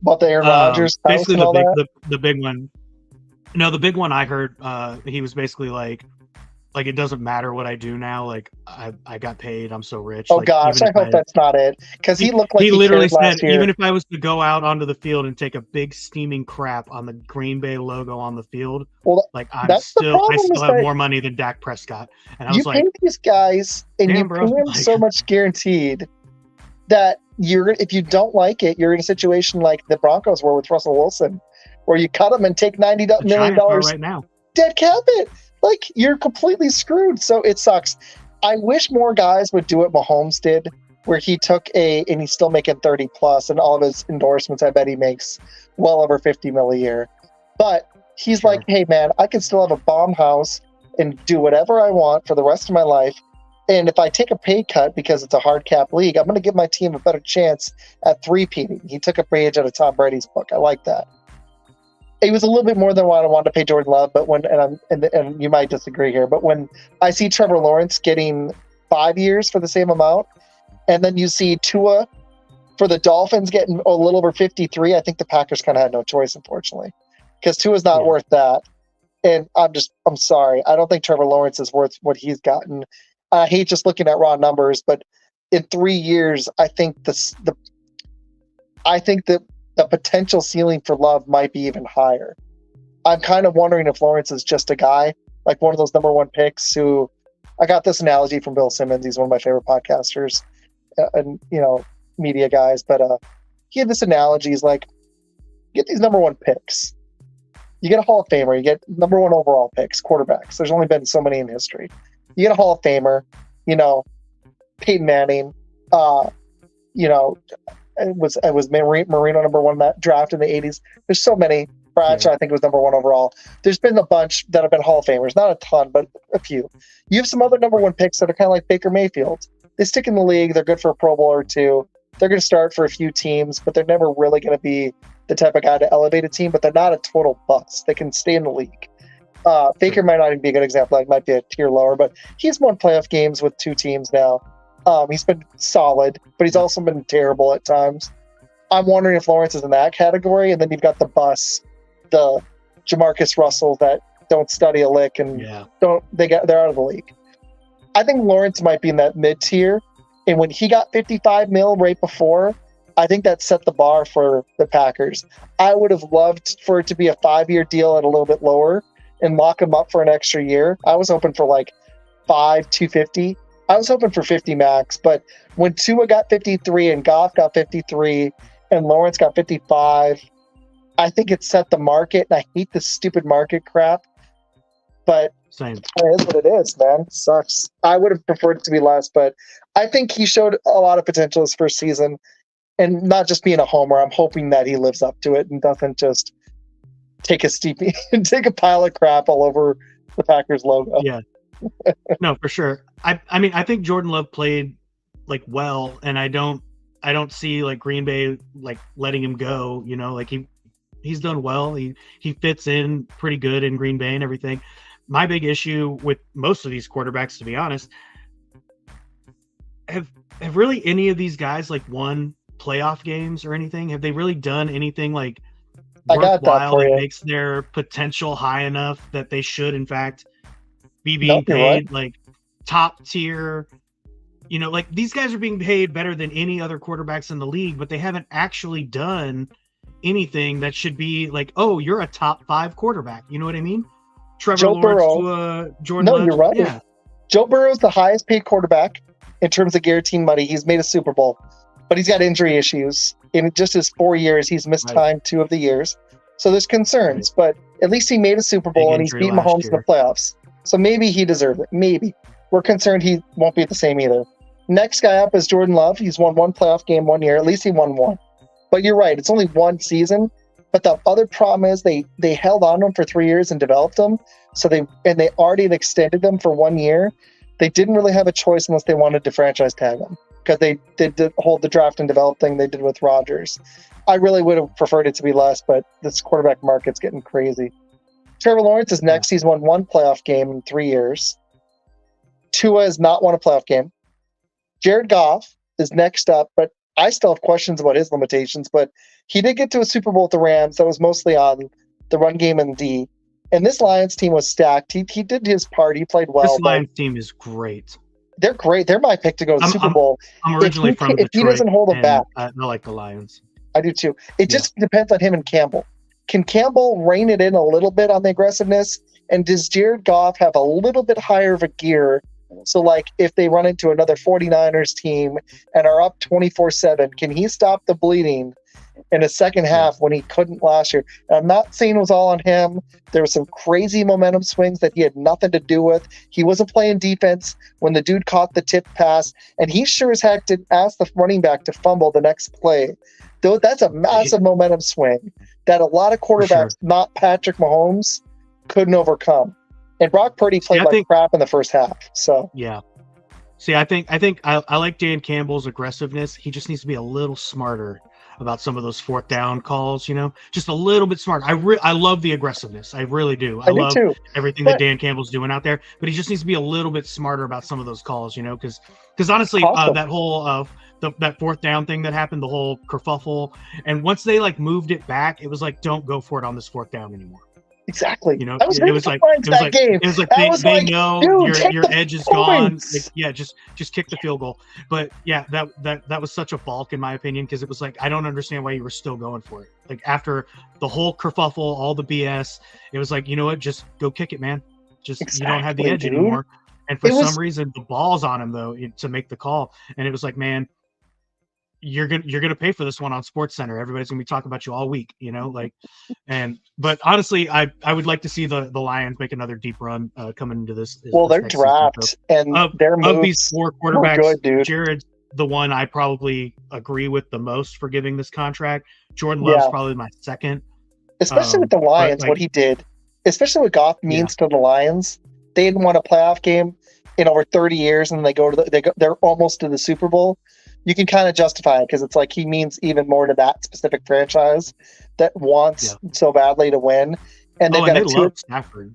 about the Aaron Rodgers house basically and all that? The big one. No, the big one I heard. He was basically like it doesn't matter what I do now. Like I got paid. I'm so rich. Oh gosh, I hope that's not it. Because he looked like he literally said, last year. Even if I was to go out onto the field and take a big steaming crap on the Green Bay logo on the field, like I still have more money than Dak Prescott. And I was like, you pay these guys and you pay them so much guaranteed that if you don't like it, you're in a situation like the Broncos were with Russell Wilson, where you cut him and take $90 million right now. Dead cap it. Like, you're completely screwed. So it sucks. I wish more guys would do what Mahomes did, where he took and he's still making 30 plus, and all of his endorsements, I bet he makes well over 50 mil a year. But he's like, hey man, I can still have a bomb house and do whatever I want for the rest of my life. And if I take a pay cut because it's a hard cap league, I'm going to give my team a better chance at three-peating. He took a page out of Tom Brady's book. I like that. It was a little bit more than what I wanted to pay Jordan Love, but and you might disagree here, but when I see Trevor Lawrence getting 5 years for the same amount, and then you see Tua for the Dolphins getting a little over 53, I think the Packers kind of had no choice, unfortunately, because Tua's not worth that. And I'm sorry. I don't think Trevor Lawrence is worth what he's gotten. I hate just looking at raw numbers, but in 3 years, I think the potential ceiling for Love might be even higher. I'm kind of wondering if Lawrence is just a guy, like one of those number one picks who, I got this analogy from Bill Simmons. He's one of my favorite podcasters and, media guys, but he had this analogy. He's like, get these number one picks. You get a Hall of Famer, you get number one overall picks, quarterbacks. There's only been so many in history. You get a Hall of Famer, Peyton Manning, it was Marino number one in that draft in the 80s. There's so many. Bradshaw, I think, was number one overall. There's been a bunch that have been Hall of Famers. Not a ton, but a few. You have some other number one picks that are kind of like Baker Mayfield. They stick in the league. They're good for a Pro Bowl or two. They're going to start for a few teams, but they're never really going to be the type of guy to elevate a team, but they're not a total bust. They can stay in the league. Baker might not even be a good example. It might be a tier lower, but he's won playoff games with two teams now. He's been solid, but he's also been terrible at times. I'm wondering if Lawrence is in that category, and then you've got the bus, the Jamarcus Russell that don't study a lick and they're out of the league. I think Lawrence might be in that mid tier, and when he got $55 million right before, I think that set the bar for the Packers. I would have loved for it to be a 5-year deal at a little bit lower and lock him up for an extra year. I was hoping for like $250. I was hoping for 50 max, but when Tua got 53 and Goff got 53 and Lawrence got 55, I think it set the market, and I hate this stupid market crap, but Same. It is what it is, man. It sucks. I would have preferred it to be less, but I think he showed a lot of potential his first season, and not just being a homer. I'm hoping that he lives up to it and doesn't just take a pile of crap all over the Packers logo. Yeah. No, for sure. I mean, I think Jordan Love played well, and I don't see Green Bay letting him go. He's done well. He fits in pretty good in Green Bay and everything. My big issue with most of these quarterbacks, to be honest, have really any of these guys won playoff games or anything? Have they really done anything worthwhile that makes their potential high enough that they should in fact be being paid top tier? These guys are being paid better than any other quarterbacks in the league, but they haven't actually done anything that should be oh, you're a top 5 quarterback. You know what I mean? Trevor Lawrence to Jordan Love. You're right. Yeah. Joe Burrow's the highest paid quarterback in terms of guaranteed money. He's made a Super Bowl, but he's got injury issues. In just his 4 years, he's missed time 2 of the years. So there's concerns, but at least he made a Super Bowl and he's beat Mahomes in the playoffs. So maybe he deserved it. Maybe. We're concerned he won't be the same either. Next guy up is Jordan Love. He's won 1 playoff game 1 year. At least he won 1. But you're right. It's only 1 season. But the other problem is they held on to him for 3 years and developed him. So they already had extended them for 1 year. They didn't really have a choice unless they wanted to franchise tag him, because they did hold the draft and develop thing they did with Rodgers. I really would have preferred it to be less, but this quarterback market's getting crazy. Trevor Lawrence is next. He's won 1 playoff game in 3 years. Tua has not won a playoff game. Jared Goff is next up, but I still have questions about his limitations, but he did get to a Super Bowl with the Rams. That was mostly on the run game and D. And this Lions team was stacked. He did his part. He played well. This Lions team is great. They're great. They're my pick to go to the Super Bowl. I'm originally from Detroit. If he doesn't hold them back. I like the Lions. I do too. It just depends on him and Campbell. Can Campbell rein it in a little bit on the aggressiveness? And does Jared Goff have a little bit higher of a gear? So, if they run into another 49ers team and are up 24-7, can he stop the bleeding in a second half when he couldn't last year? And I'm not saying it was all on him. There were some crazy momentum swings that he had nothing to do with. He wasn't playing defense when the dude caught the tip pass, and he sure as heck did ask the running back to fumble the next play. Though that's a massive momentum swing that a lot of quarterbacks, not Patrick Mahomes, couldn't overcome. And Brock Purdy played crap in the first half. So yeah. See, I think I like Dan Campbell's aggressiveness. He just needs to be a little smarter about some of those fourth down calls, just a little bit smarter. I love the aggressiveness. I really do. I love everything that Dan Campbell's doing out there, but he just needs to be a little bit smarter about some of those calls, because honestly, that whole that fourth down thing that happened, the whole kerfuffle, and once they moved it back, it was don't go for it on this fourth down anymore. Exactly. It was like they know your edge is gone. Just kick the field goal. But yeah, that was such a balk in my opinion, because it was I don't understand why you were still going for it. After the whole kerfuffle, all the BS, it was you know what, just go kick it, man. You don't have the edge anymore. And for some reason, the ball's on him though to make the call, and it was man, you're gonna pay for this one on SportsCenter. Everybody's gonna be talking about you all week, but honestly, I would like to see the Lions make another deep run coming into this. Their draft and their moves of these four quarterbacks, good, Jared's the one I probably agree with the most for giving this contract. Jordan Love's probably my second, especially with the Lions. What he did, especially what Goff means to the Lions. They didn't win a playoff game in over 30 years, and they're almost to the Super Bowl. You can kind of justify it because it's he means even more to that specific franchise that wants so badly to win. And they've got love Stafford.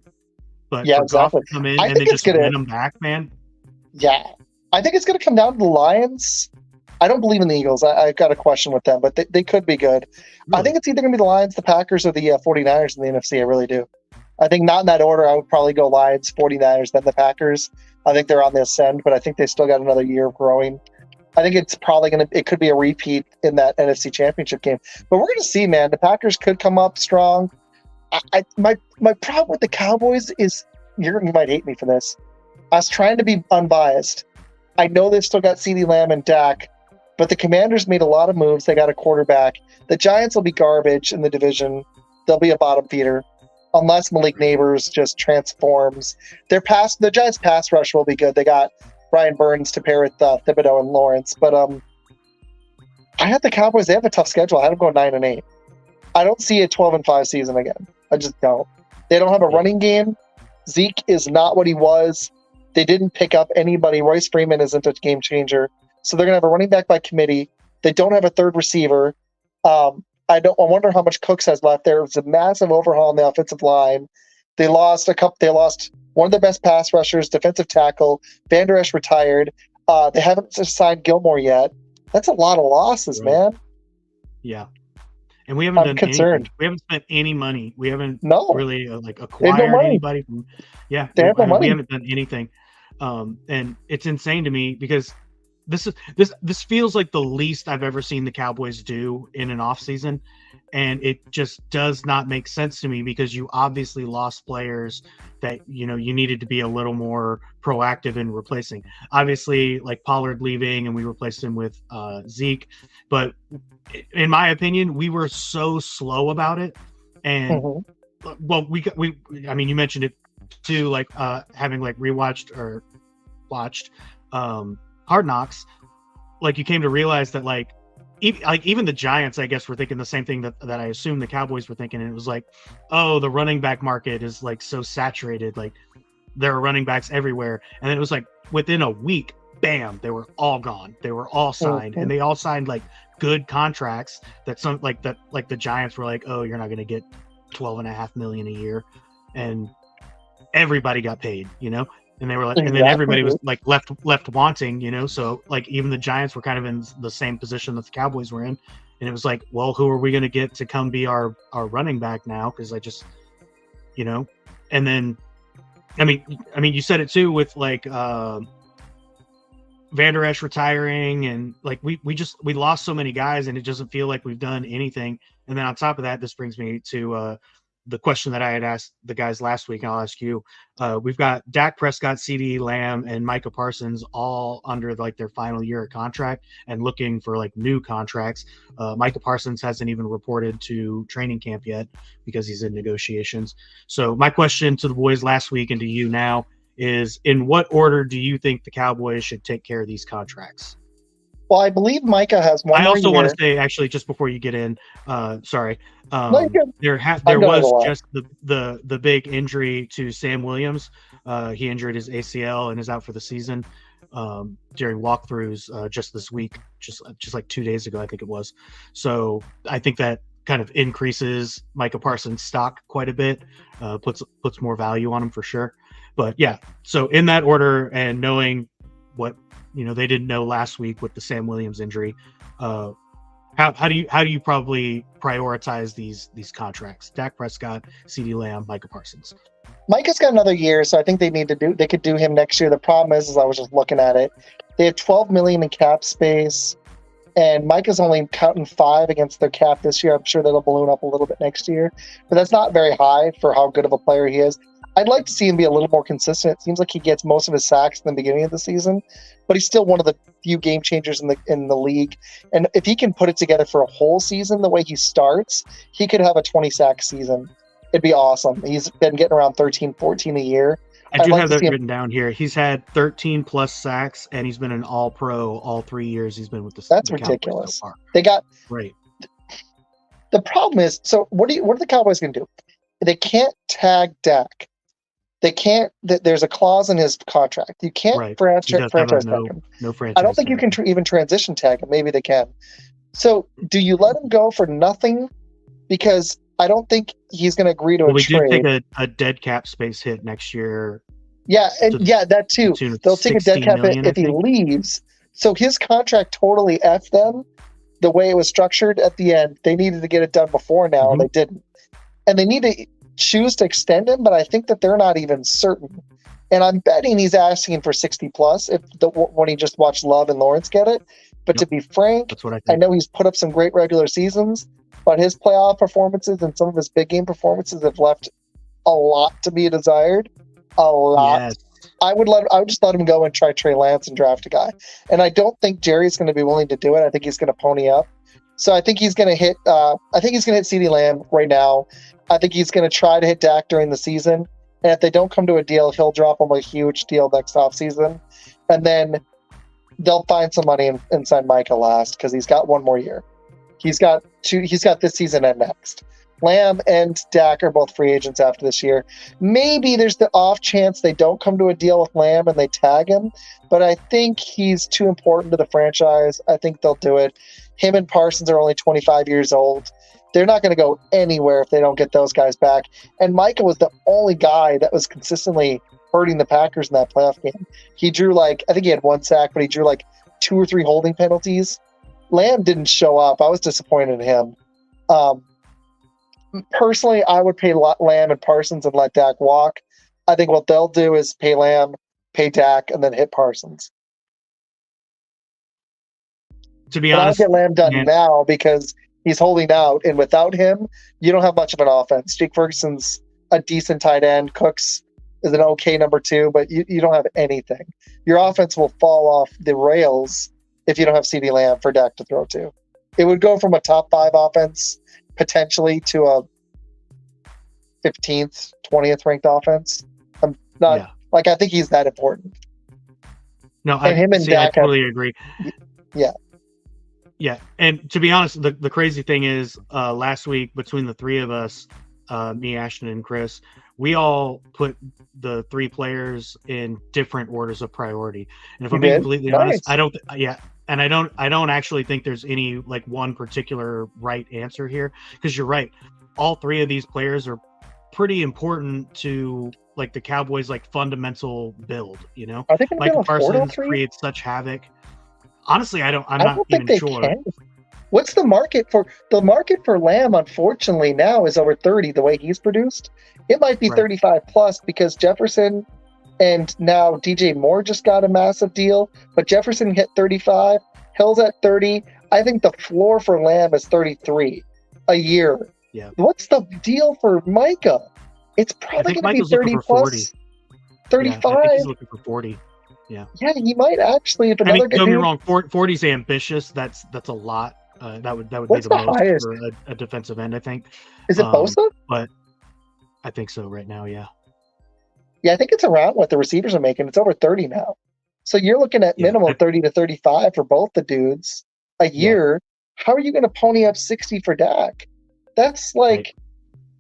But exactly. Come in and then just win them back, man. Yeah. I think it's going to come down to the Lions. I don't believe in the Eagles. I've got a question with them, but they could be good. Really? I think it's either going to be the Lions, the Packers, or the 49ers in the NFC. I really do. I think not in that order. I would probably go Lions, 49ers, then the Packers. I think they're on the ascend, but I think they still got another year of growing. I think it's probably it could be a repeat in that NFC Championship game. But we're going to see, man. The Packers could come up strong. My problem with the Cowboys is, you might hate me for this. I was trying to be unbiased. I know they've still got CeeDee Lamb and Dak, but the Commanders made a lot of moves. They got a quarterback. The Giants will be garbage in the division. They'll be a bottom feeder unless Malik Neighbors just transforms. The Giants' pass rush will be good. They got Brian Burns to pair with Thibodeau and Lawrence. But I had the Cowboys. They have a tough schedule. I had them go 9-8. I don't see a 12-5 season again. I just don't. They don't have a running game. Zeke is not what he was. They didn't pick up anybody. Royce Freeman isn't a game changer. So they're going to have a running back by committee. They don't have a third receiver. I wonder how much Cooks has left there. It was a massive overhaul on the offensive line. They lost one of their best pass rushers, defensive tackle. Van Der Esch retired. They haven't signed Gilmore yet. That's a lot of losses, man. Yeah. And we haven't concerned. We haven't spent any money. We haven't really no acquired anybody. They have no money. We haven't done anything. And it's insane to me because this feels like the least I've ever seen the Cowboys do in an offseason. And it just does not make sense to me because you obviously lost players that, you needed to be a little more proactive in replacing. Obviously, Pollard leaving and we replaced him with Zeke. But in my opinion, we were so slow about it. And, well, you mentioned it too, having rewatched or watched Hard Knocks. You came to realize that, even the Giants, I guess, were thinking the same thing that I assume the Cowboys were thinking. And it was the running back market is so saturated. There are running backs everywhere. And then it was within a week, bam, they were all gone. They were all signed, and they all signed good contracts that the Giants were oh, you're not going to get $12.5 million a year, and everybody got paid, and they were and then everybody was left wanting, so even the Giants were kind of in the same position that the Cowboys were in, and it was well, who are we going to get to come be our running back now? Because and then I mean you said it too with Van Der Esch retiring, and we lost so many guys, and it doesn't feel like we've done anything. And then on top of that, this brings me to the question that I had asked the guys last week, and I'll ask you. We've got Dak Prescott, CeeDee Lamb, and Micah Parsons all under their final year of contract and looking for new contracts. Micah Parsons hasn't even reported to training camp yet because he's in negotiations. So my question to the boys last week and to you now is, in what order do you think the Cowboys should take care of these contracts? Well, I believe Micah has one I more also want year. to say, actually, just before you get in, sorry, No, you're good. there done it a was lot. just the big injury to Sam Williams. He injured his ACL and is out for the season during walkthroughs just this week, just like 2 days ago, I think it was. So I think that kind of increases Micah Parsons' stock quite a bit, puts more value on him for sure. But yeah, so in that order, and knowing what they didn't know last week with the Sam Williams injury, how do you probably prioritize these contracts? Dak Prescott, CeeDee Lamb, Micah Parsons. Micah's got another year, so I think they could do him next year. The problem is I was just looking at it. They have $12 million in cap space, and Micah's only counting 5 against their cap this year. I'm sure that'll balloon up a little bit next year, but that's not very high for how good of a player he is. I'd like to see him be a little more consistent. It seems like he gets most of his sacks in the beginning of the season, but he's still one of the few game changers in the league. And if he can put it together for a whole season the way he starts, he could have a 20-sack season. It'd be awesome. He's been getting around 13, 14 a year. I do have that written down here. He's had 13 plus sacks, and he's been an All-Pro all 3 years he's been with the That's the ridiculous. So far. They got right. The problem is, so what are the Cowboys going to do? They can't tag Dak. They can't. There's a clause in his contract. You can't franchise tag him. No franchise. I don't think you can even transition tag him. Maybe they can. So do you let him go for nothing? Because I don't think he's going to agree to a trade. We do take a dead cap space hit next year. Yeah, that too. They'll take a dead cap hit if he leaves. So his contract totally effed them the way it was structured at the end. They needed to get it done before now, and they didn't. And they need to choose to extend him, but I think that they're not even certain. And I'm betting he's asking for 60 plus when he just watched Love and Lawrence get it. But to be frank, that's what I know he's put up some great regular seasons, but his playoff performances and some of his big game performances have left a lot to be desired. A lot. Yes. I would just let him go and try Trey Lance and draft a guy. And I don't think Jerry's going to be willing to do it. I think he's going to pony up. So I think he's going to hit. I think he's going to hit CeeDee Lamb right now. I think he's going to try to hit Dak during the season. And if they don't come to a deal, he'll drop him a huge deal next offseason. And then they'll find some money and sign Micah last because he's got one more year. He's got this season and next. Lamb and Dak are both free agents after this year. Maybe there's the off chance they don't come to a deal with Lamb and they tag him, but I think he's too important to the franchise. I think they'll do it. Him and Parsons are only 25 years old. They're not going to go anywhere if they don't get those guys back. And Micah was the only guy that was consistently hurting the Packers in that playoff game. He drew I think he had 1 sack, but he drew 2 or 3 holding penalties. Lamb didn't show up. I was disappointed in him. Personally, I would pay Lamb and Parsons and let Dak walk. I think what they'll do is pay Lamb, pay Dak, and then hit Parsons. To be honest, I'll get Lamb done now because he's holding out, and without him, you don't have much of an offense. Jake Ferguson's a decent tight end. Cooks is an okay number 2, but you don't have anything. Your offense will fall off the rails if you don't have CeeDee Lamb for Dak to throw to. It would go from a top 5 offense potentially to a 15th, 20th ranked offense. I'm not I think he's that important. No, I totally agree. Yeah. Yeah. And to be honest, the crazy thing is last week between the 3 of us, me, Ashton, and Chris, we all put the 3 players in different orders of priority. And if I'm being completely honest, I don't actually think there's any one particular right answer here, because you're right. All 3 of these players are pretty important to the Cowboys fundamental build, I think Micah Parsons creates such havoc. Honestly, I'm not even sure. Can. What's the market for Lamb? Unfortunately, now is over 30. The way he's produced, it might be 35 plus because Jefferson and now DJ Moore just got a massive deal. But Jefferson hit 35. Hill's at 30. I think the floor for Lamb is 33 a year. Yeah. What's the deal for Micah? It's probably going to be 30 plus. 35. Yeah, I think he's looking for 40. Yeah. Yeah, he might actually. If another don't get me wrong, 40's ambitious. That's a lot. That would be the most highest for a defensive end, I think. Is it Bosa? But I think so right now. Yeah. Yeah, I think it's around what the receivers are making. It's over 30 now. So you're looking at minimum 30 to 35 for both the dudes a year. How are you going to pony up 60 for Dak? That's like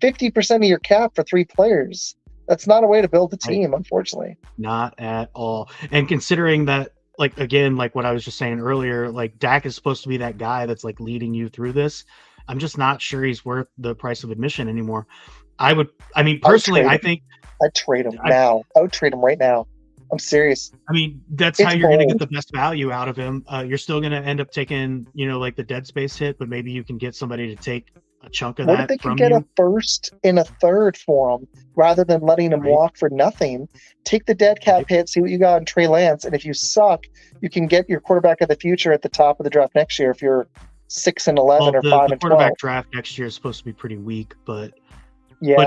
50% of your cap for 3 players. That's not a way to build a team, unfortunately. Not at all. And considering that, like, again, like what I was just saying earlier, like Dak is supposed to be that guy that's like leading you through this. I'm just not sure he's worth the price of admission anymore. Personally, I think I'd trade him now. I would trade him right now. I'm serious. I mean, that's how you're going to get the best value out of him. You're still going to end up taking, like the dead space hit, but maybe you can get somebody to take a chunk of that. What if they can get a first and a third for him rather than letting him walk for nothing? Take the dead cap hit, see what you got in Trey Lance, and if you suck, you can get your quarterback of the future at the top of the draft next year if you're 6-11 or 5-12. The quarterback draft next year is supposed to be pretty weak, but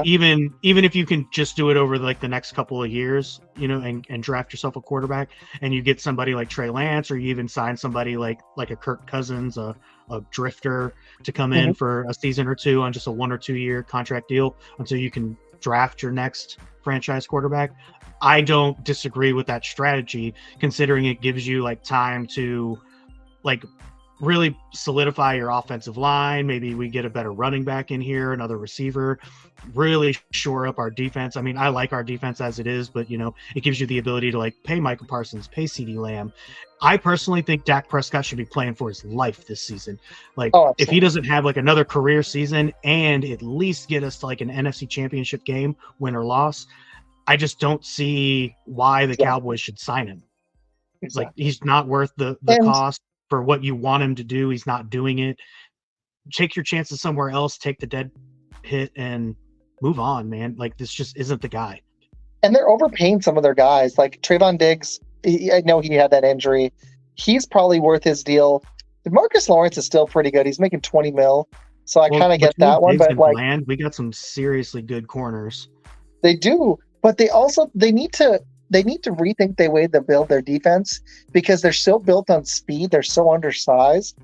even if you can just do it over like the next couple of years, and draft yourself a quarterback, and you get somebody like Trey Lance, or you even sign somebody like a Kirk Cousins, a drifter, to come in for a season or two on just a 1 or 2 year contract deal until you can draft your next franchise quarterback. I don't disagree with that strategy, considering it gives you like time to like really solidify your offensive line. Maybe we get a better running back in here, another receiver, really shore up our defense. I mean, I like our defense as it is, but it gives you the ability to like pay Micah Parsons, pay CeeDee Lamb. I personally think Dak Prescott should be playing for his life this season. Like, if he doesn't have like another career season and at least get us to like an NFC Championship game, win or loss, I just don't see why the Cowboys should sign him. It's like he's not worth the cost for what you want him to do. He's not doing it. Take your chances somewhere else, take the dead hit and move on, man. Like, this just isn't the guy. And they're overpaying some of their guys. Like Trayvon Diggs, I know he had that injury. He's probably worth his deal. Marcus Lawrence is still pretty good. He's making $20 million. So I kind of get that one. But like, we got some seriously good corners. They do, but they need to rethink the way they build their defense, because they're so built on speed. They're so undersized.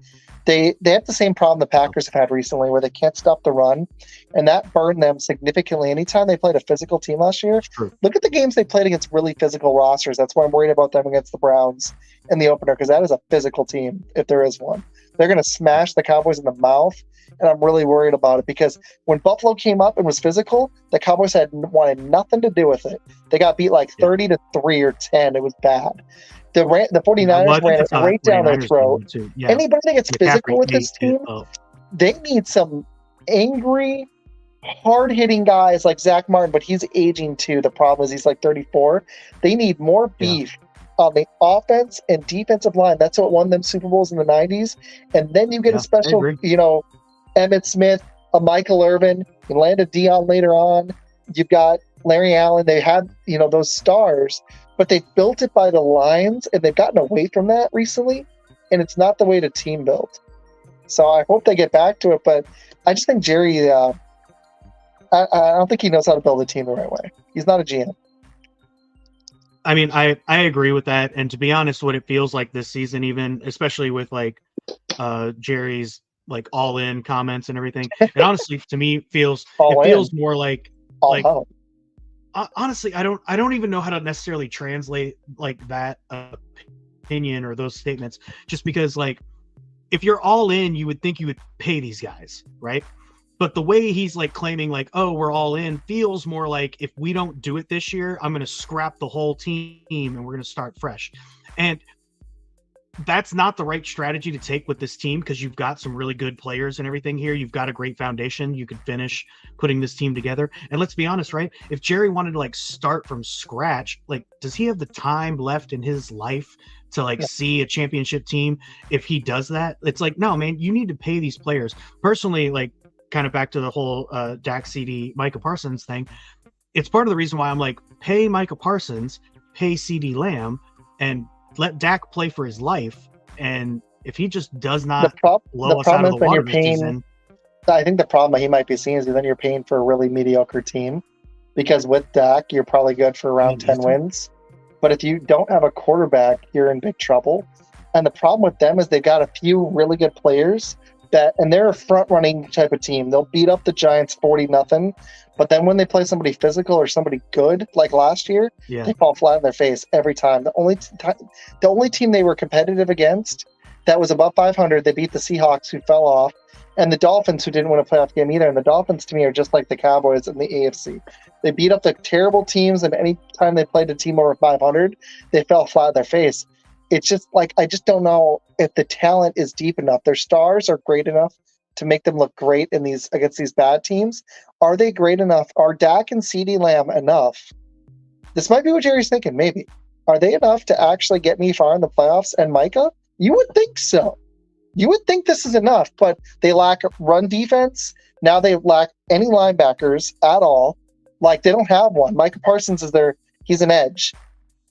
They have the same problem the Packers have had recently, where they can't stop the run, and that burned them significantly. Anytime they played a physical team last year, look at the games they played against really physical rosters. That's why I'm worried about them against the Browns in the opener, because that is a physical team, if there is one. They're going to smash the Cowboys in the mouth, and I'm really worried about it, because when Buffalo came up and was physical, the Cowboys wanted nothing to do with it. They got beat like 30-3 or 10. It was bad. The 49ers ran it right down their throat. Anybody that gets physical with this team, they need some angry, hard-hitting guys like Zach Martin, but he's aging too. The problem is he's like 34. They need more beef on the offense and defensive line. That's what won them Super Bowls in the 90s. And then you get a special, Emmitt Smith, a Michael Irvin, you land a Dion later on. You've got Larry Allen. They had, those stars, but they built it by the lines, and they've gotten away from that recently, and it's not the way the team built. So I hope they get back to it, but I just think Jerry, I don't think he knows how to build a team the right way. He's not a GM. I mean, I agree with that. And to be honest, what it feels like this season, even especially with like Jerry's like all in comments and everything, it honestly to me feels more like honestly, I don't even know how to necessarily translate like that opinion or those statements, just because like if you're all in, you would think you would pay these guys, right? But the way he's like claiming like, oh, we're all in, feels more like if we don't do it this year, I'm going to scrap the whole team and we're going to start fresh. And that's not the right strategy to take with this team, because you've got some really good players and everything here. You've got a great foundation. You could finish putting this team together. And let's be honest, right? If Jerry wanted to like start from scratch, like, does he have the time left in his life to like see a championship team? If he does that, it's like, no, man, you need to pay these players. Personally, like, kind of back to the whole Dak, CeeDee, Micah Parsons thing. It's part of the reason why I'm like, pay Micah Parsons, pay CeeDee Lamb, and let Dak play for his life. And if he just does not blow us out of the water this season, I think the problem he might be seeing is then you're paying for a really mediocre team, because with Dak, you're probably good for around 10 wins. But if you don't have a quarterback, you're in big trouble. And the problem with them is they've got a few really good players, and they're a front running type of team. They'll beat up the Giants 40-0, but then when they play somebody physical or somebody good, like last year, they fall flat on their face every time. The only team they were competitive against that was above 500, they beat the Seahawks, who fell off, and the Dolphins, who didn't win a playoff game either. And the Dolphins, to me, are just like the Cowboys in the AFC. They beat up the terrible teams, and any time they played a team over 500, they fell flat on their face. It's just like, I just don't know if the talent is deep enough. Their stars are great enough to make them look great against these bad teams. Are they great enough? Are Dak and CeeDee Lamb enough? This might be what Jerry's thinking, maybe. Are they enough to actually get me far in the playoffs? And Micah? You would think so. You would think this is enough, but they lack run defense. Now they lack any linebackers at all. Like, they don't have one. Micah Parsons he's an edge.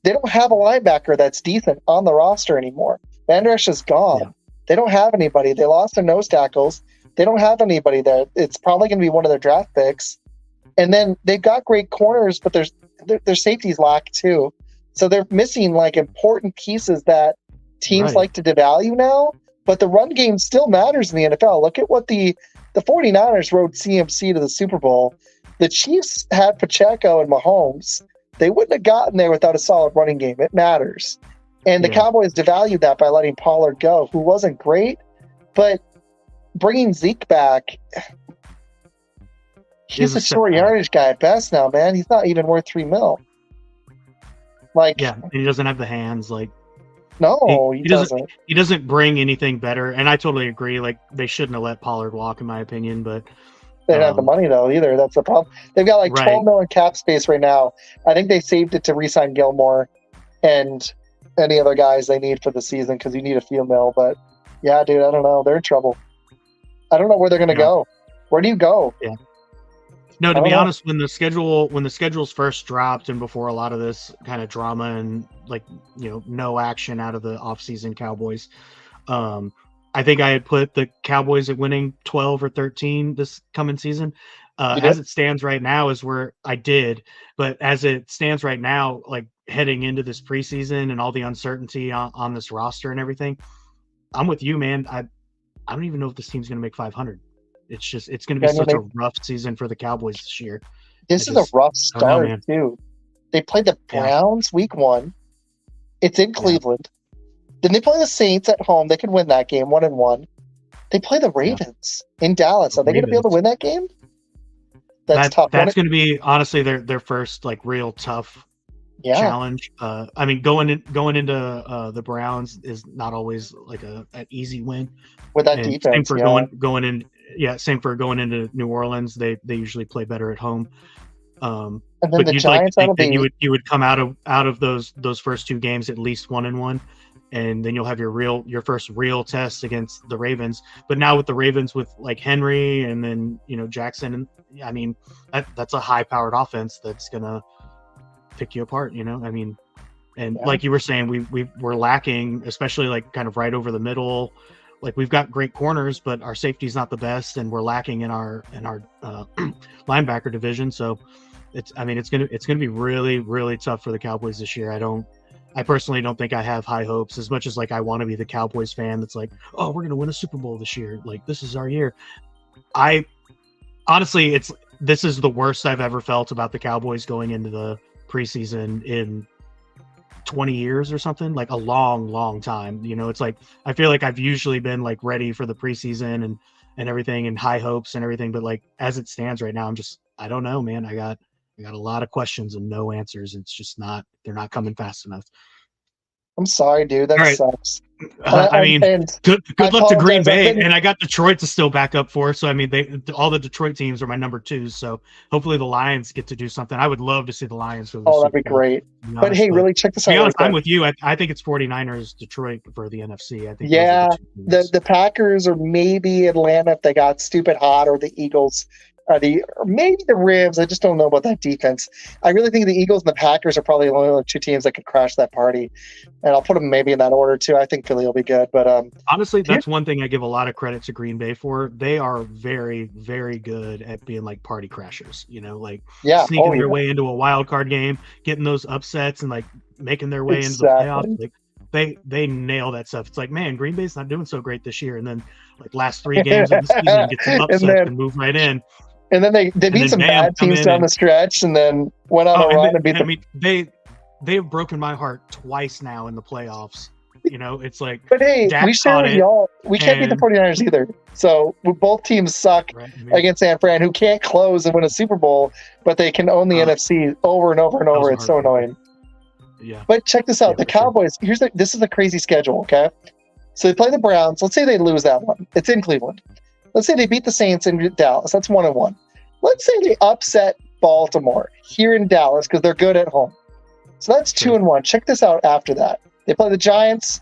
They don't have a linebacker that's decent on the roster anymore. Van Der Esch is gone. Yeah. They don't have anybody. They lost their nose tackles. They don't have anybody there. It's probably going to be one of their draft picks. And then they've got great corners, but their safeties lack too. So they're missing like important pieces that teams like to devalue now. But the run game still matters in the NFL. Look at what the 49ers rode CMC to the Super Bowl. The Chiefs had Pacheco and Mahomes. They wouldn't have gotten there without a solid running game. It matters. And the Cowboys devalued that by letting Pollard go, who wasn't great. But bringing Zeke back, he's a short yardage guy at best now, man. He's not even worth $3 million. Like, he doesn't have the hands. Like, no, he doesn't. He doesn't bring anything better. And I totally agree. Like, they shouldn't have let Pollard walk, in my opinion. But they don't have the money though either. That's the problem. They've got like $12 million cap space right now. I think they saved it to re-sign Gilmore and any other guys they need for the season because you need a few mil. But yeah, dude, I don't know. They're in trouble. I don't know where they're going to go. Where do you go? Yeah. No, to be honest, when the schedules first dropped and before a lot of this kind of drama and like, no action out of the offseason Cowboys, I think I had put the Cowboys at winning 12 or 13 this coming season. As it stands right now is where I did, but as it stands right now, like heading into this preseason and all the uncertainty on this roster and everything, I'm with you, man. I don't even know if this team's going to make 500. It's going to be such a rough season for the Cowboys this year. This is a rough start too. They played the Browns week 1. It's in Cleveland. Then they play the Saints at home. They could win that game 1-1. They play the Ravens in Dallas. Are they going to be able to win that game? That's tough. That's going to be honestly their first like real tough challenge. I mean, going into the Browns is not always like an easy win with that defense. Same for going in. Yeah, same for going into New Orleans. They usually play better at home. And then the Giants, like you would come out of those first 2 games at least 1-1, and then you'll have your first real test against the Ravens. But now with the Ravens with like Henry and then Jackson, and I mean that's a high powered offense that's gonna pick you apart. I mean, and like you were saying, we're lacking, especially like kind of right over the middle. Like we've got great corners, but our safety's not the best, and we're lacking in our linebacker division. So it's gonna be really, really tough for the Cowboys this year. I personally don't think I have high hopes, as much as like I want to be the Cowboys fan that's like, oh, we're gonna win a Super Bowl this year. Like this is our year. I honestly, this is the worst I've ever felt about the Cowboys going into the preseason in 20 years or something, like a long time. It's like I feel like I've usually been like ready for the preseason and everything and high hopes and everything, but like as it stands right now, I don't know, man. I got a lot of questions and no answers. It's just they're not coming fast enough. I'm sorry, dude. That sucks. I mean, good luck to Green Bay, and I got Detroit to still back up for. So I mean, all the Detroit teams are my number 2. So hopefully the Lions get to do something. I would love to see the Lions. That'd be great. But hey, really check this out. To be honest, I'm with you. I think it's 49ers, Detroit for the NFC. I think. Yeah, the Packers or maybe Atlanta if they got stupid hot, or the Eagles. Or maybe the Rams. I just don't know about that defense. I really think the Eagles and the Packers are probably the only 2 teams that could crash that party. And I'll put them maybe in that order too. I think Philly will be good. But honestly, that's one thing I give a lot of credit to Green Bay for. They are very, very good at being like party crashers. Like sneaking their way into a wild card game, getting those upsets, and like making their way into the playoffs. Like they nail that stuff. It's like, man, Green Bay's not doing so great this year, and then like last 3 games of the season get some upsets and move right in. And then they beat some bad teams down the stretch, and then went on a run and beat them. I mean, they've broken my heart twice now in the playoffs. It's like, but hey, we can't beat the 49ers either. So both teams suck against San Fran, who can't close and win a Super Bowl, but they can own the NFC over and over and over. It's so annoying. Yeah. But check this out. The Cowboys, this is a crazy schedule, okay? So they play the Browns. Let's say they lose that one. It's in Cleveland. Let's say they beat the Saints in Dallas. That's 1-1. Let's say they upset Baltimore here in Dallas because they're good at home. So that's 2-1. Check this out after that. They play the Giants.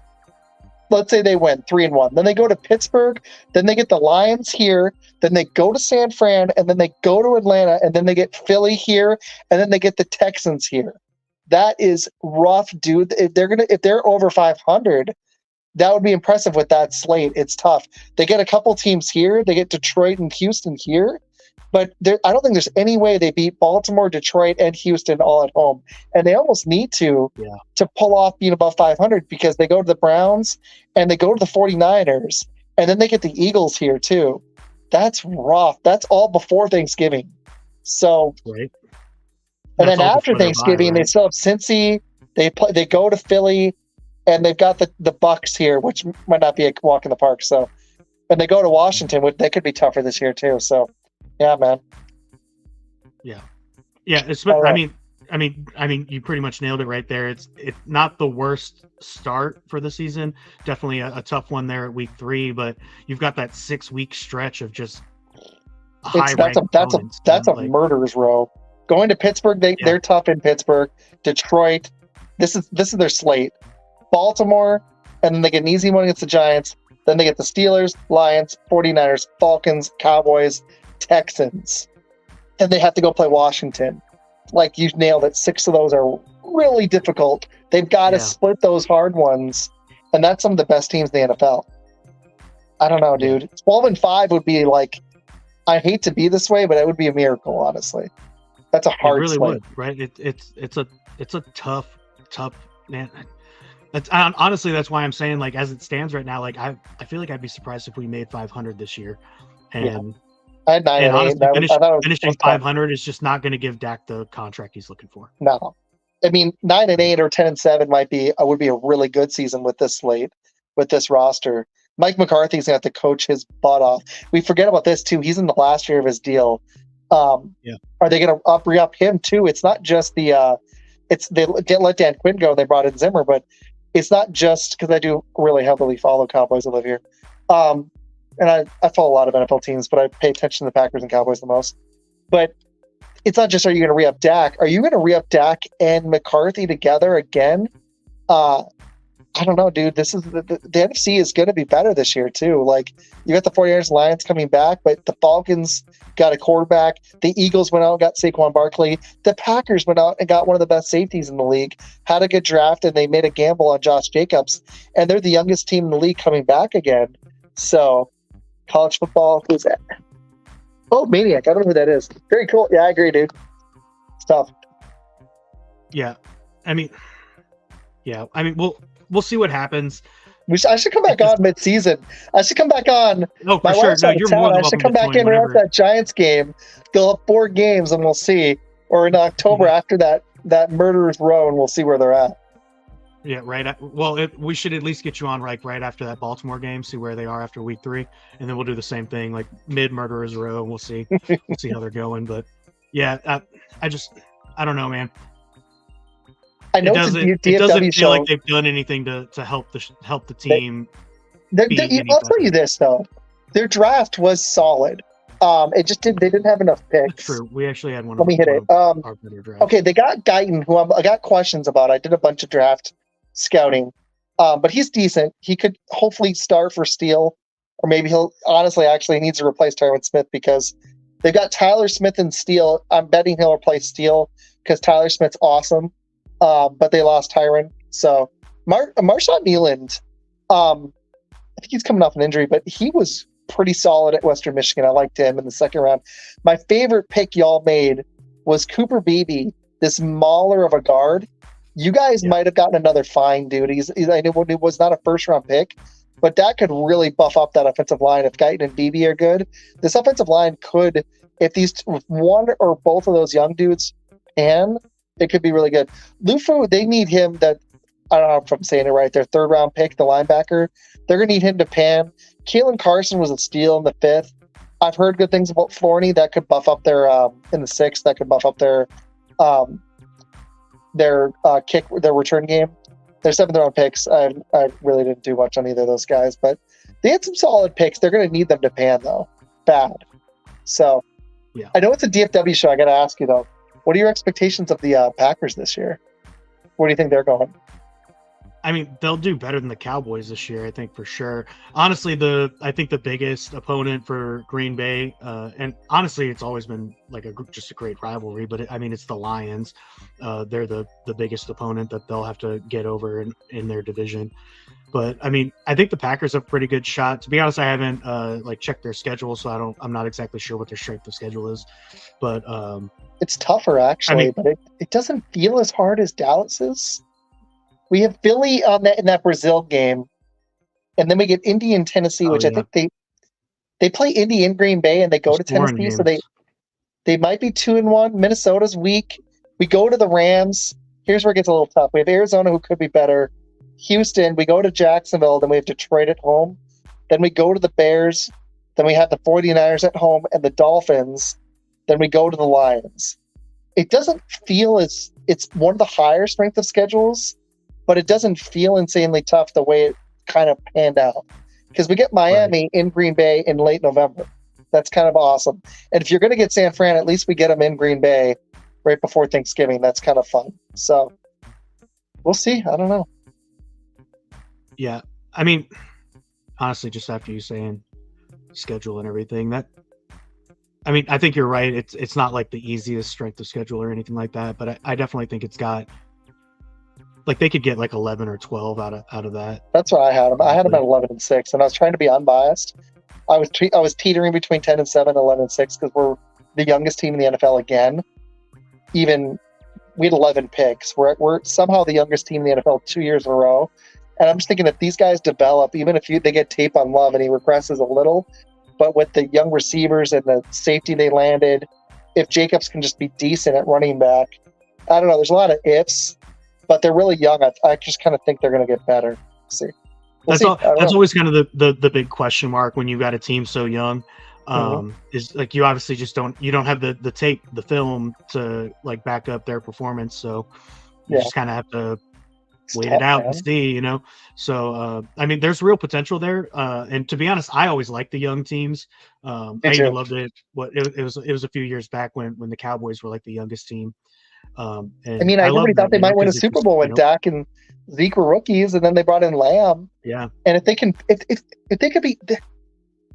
Let's say they win 3-1. Then they go to Pittsburgh. Then they get the Lions here. Then they go to San Fran. And then they go to Atlanta. And then they get Philly here. And then they get the Texans here. That is rough, dude. If they're over 500, that would be impressive with that slate. It's tough. They get a couple teams here. They get Detroit and Houston here. But I don't think there's any way they beat Baltimore, Detroit, and Houston all at home. And they almost need to pull off being above 500 because they go to the Browns and they go to the 49ers. And then they get the Eagles here too. That's rough. That's all before Thanksgiving. So, and then after Thanksgiving, they still have Cincy. They go to Philly, and they've got the Bucks here, which might not be a walk in the park. So, and they go to Washington, which they could be tougher this year too. So, yeah, man. Yeah. Right. I mean, you pretty much nailed it right there. It's not the worst start for the season. Definitely a tough one there at week 3, but you've got that 6-week stretch of just that's a murderer's row. Going to Pittsburgh, they're tough in Pittsburgh. Detroit, this is their slate. Baltimore, and then they get an easy one against the Giants. Then they get the Steelers, Lions, 49ers, Falcons, Cowboys, Texans. Then they have to go play Washington. Like you nailed it. 6 of those are really difficult. They've got to split those hard ones, and that's some of the best teams in the NFL. I don't know, dude. 12-5 would be like, I hate to be this way, but it would be a miracle, honestly. That's a hard. It really slate. Would, right? It's a tough man. That's honestly, that's why I'm saying, like, as it stands right now, like I feel like I'd be surprised if we made 500 this year, and I had 9 and honestly, finishing 500 is just not going to give Dak the contract he's looking for. No, I mean 9-8 or 10-7 would be a really good season with this slate, with this roster. Mike McCarthy's gonna have to coach his butt off. We forget about this too. He's in the last year of his deal. Are they going to re-up him too? It's not just they didn't let Dan Quinn go. They brought in Zimmer, but it's not just because I do really heavily follow Cowboys. I live here. And I follow a lot of NFL teams, but I pay attention to the Packers and Cowboys the most. But it's not just, are you going to re-up Dak? Are you going to re-up Dak and McCarthy together again? I don't know, dude. This is the NFC is going to be better this year too. Like you got the 49ers, Lions coming back, but the Falcons got a quarterback. The Eagles went out and got Saquon Barkley. The Packers went out and got one of the best safeties in the league. Had a good draft, and they made a gamble on Josh Jacobs. And they're the youngest team in the league coming back again. So, college football, who's that? Oh, Maniac. I don't know who that is. Very cool. Yeah, I agree, dude. It's tough. Yeah, I mean, we'll see what happens. I should come back on mid-season. I should come back on. No, for sure. No, you're more than welcome. I should come back in right after that Giants game. Go up 4 games, and we'll see. Or in October after that murderer's row, and we'll see where they're at. Yeah, right. Well, we should at least get you on right after that Baltimore game, see where they are after week 3, and then we'll do the same thing, like mid-murderer's row, and we'll see how they're going. But yeah, I don't know, man. I know it doesn't feel like they've done anything to help the team. I'll tell you this though, their draft was solid. It just they didn't have enough picks. That's true. We actually had one. Let me hit it. Okay, they got Guyton, who I got questions about. I did a bunch of draft scouting, but he's decent. He could hopefully start for Steele, or maybe he'll actually needs to replace Tyron Smith because they've got Tyler Smith and Steele. I'm betting he'll replace Steele because Tyler Smith's awesome. But they lost Tyron. So Marshawn Nealand, I think he's coming off an injury, but he was pretty solid at Western Michigan. I liked him in the second round. My favorite pick y'all made was Cooper Beebe, this mauler of a guard. You guys might have gotten another fine dude. I know it was not a first round pick, but that could really buff up that offensive line. If Guyton and Beebe are good, this offensive line could, if one or both of those young dudes pan, it could be really good. Lufu, they need him. That I don't know if I'm saying it right. Their 3rd round pick, the linebacker, they're gonna need him to pan. Kalen Carson was a steal in the 5th. I've heard good things about Forney. That could buff up their in the 6th. That could buff up their return game. Their 7th round picks. I really didn't do much on either of those guys, but they had some solid picks. They're going to need them to pan though, bad. So, yeah. I know it's a DFW show. I got to ask you though, what are your expectations of the Packers this year? Where do you think they're going? I mean, they'll do better than the Cowboys this year, I think, for sure. Honestly, I think the biggest opponent for Green Bay, and honestly, it's always been like just a great rivalry, but it's the Lions. They're the biggest opponent that they'll have to get over in their division. But I mean, I think the Packers have a pretty good shot. To be honest, I haven't checked their schedule, so I'm not exactly sure what their strength of schedule is. But it's tougher actually, but it doesn't feel as hard as Dallas's. We have Philly in that Brazil game, and then we get Indy and Tennessee, which I think they play Indy in Green Bay, and they go to Tennessee, so they might be 2-1. Minnesota's weak. We go to the Rams. Here's where it gets a little tough. We have Arizona, who could be better. Houston. We go to Jacksonville. Then we have Detroit at home. Then we go to the Bears. Then we have the 49ers at home and the Dolphins. Then we go to the Lions. It doesn't feel it's one of the higher strength of schedules, but it doesn't feel insanely tough the way it kind of panned out. Because we get Miami in Green Bay in late November. That's kind of awesome. And if you're going to get San Fran, at least we get them in Green Bay right before Thanksgiving. That's kind of fun. So we'll see. I don't know. Yeah. I mean, honestly, just after you saying schedule and everything, I think you're right. It's not like the easiest strength of schedule or anything like that, but I definitely think it's got, like, they could get like 11 or 12 out of that. That's what I had them. I had them at 11-6, and I was trying to be unbiased. I was teetering between 10-7, 11-6, because we're the youngest team in the NFL again. Even we had 11 picks. We're somehow the youngest team in the NFL 2 years in a row. And I'm just thinking if these guys develop, even if they get tape on Love and he regresses a little, but with the young receivers and the safety they landed, if Jacobs can just be decent at running back, I don't know. There's a lot of ifs, but they're really young. I just kind of think they're going to get better. See. That's always kind of the big question mark when you've got a team so young. Is like you obviously just don't have the tape, the film to like back up their performance. So you just kind of have to wait it out and see, So there's real potential there. And to be honest, I always liked the young teams. I even loved it. It was a few years back when the Cowboys were like the youngest team. And I really thought they might win a Super Bowl when Dak and Zeke were rookies, and then they brought in Lamb. Yeah. And if they could be,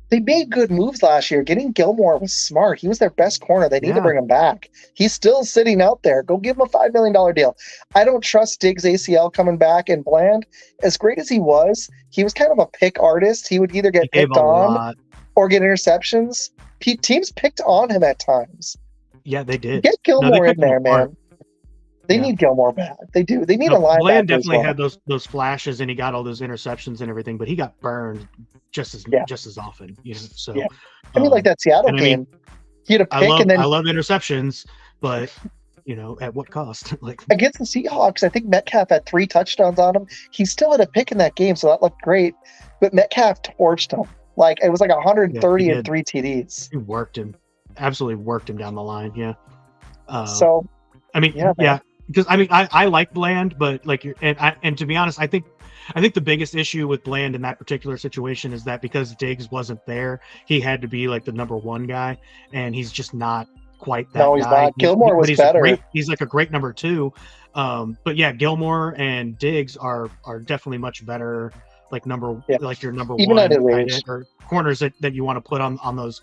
they made good moves last year. Getting Gilmore was smart. He was their best corner. They need to bring him back. He's still sitting out there. Go give him a $5 million deal. I don't trust Diggs' ACL coming back. And Bland, as great as he was kind of a pick artist. He would either get picked on or get interceptions. Teams picked on him at times. Yeah, they did. Get Gilmore in there, man. They need Gilmore back. They do. They need a linebacker. Bland definitely had those flashes, and he got all those interceptions and everything, but he got burned just as often. So like that Seattle game, he had a pick, I love interceptions, but at what cost? Like against the Seahawks, I think Metcalf had 3 touchdowns on him. He still had a pick in that game, so that looked great. But Metcalf torched him. Like it was like 130 and 3 TDs. He worked him, absolutely worked him down the line. Yeah. Because I like Bland, but and to be honest, I think the biggest issue with Bland in that particular situation is that because Diggs wasn't there, he had to be like the number 1 guy, and he's just not quite that guy. No, he's not. Gilmore was better. He's like a great number 2. But yeah, Gilmore and Diggs are definitely much better, like like your number even 1 or corners that you want to put on those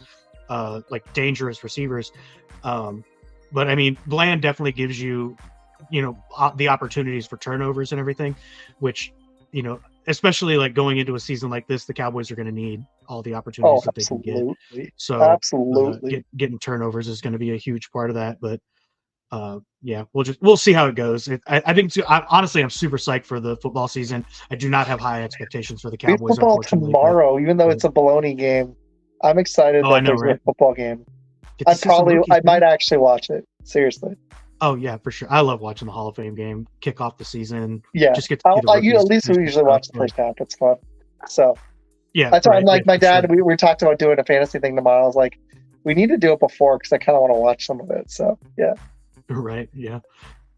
like dangerous receivers. But Bland definitely gives you the opportunities for turnovers and everything, which, especially like going into a season like this, the Cowboys are going to need all the opportunities that they can get. So absolutely, getting turnovers is going to be a huge part of that. But yeah, we'll see how it goes. I think honestly, I'm super psyched for the football season. I do not have high expectations for the We have Cowboys, football unfortunately. tomorrow, even though it's a baloney game. I'm excited I that know, there's right? a football game. Get to see some rookies, I might man. actually watch it. Seriously. Oh yeah, for sure. I love watching the Hall of Fame game, kick off the season. Yeah, just get to see the rookies. at least we usually watch the first half. It's fun. So yeah, that's why I'm like yeah, my dad. Sure. We talked about doing a fantasy thing tomorrow. I was like, we need to do it before because I kind of want to watch some of it. So yeah. Right. Yeah.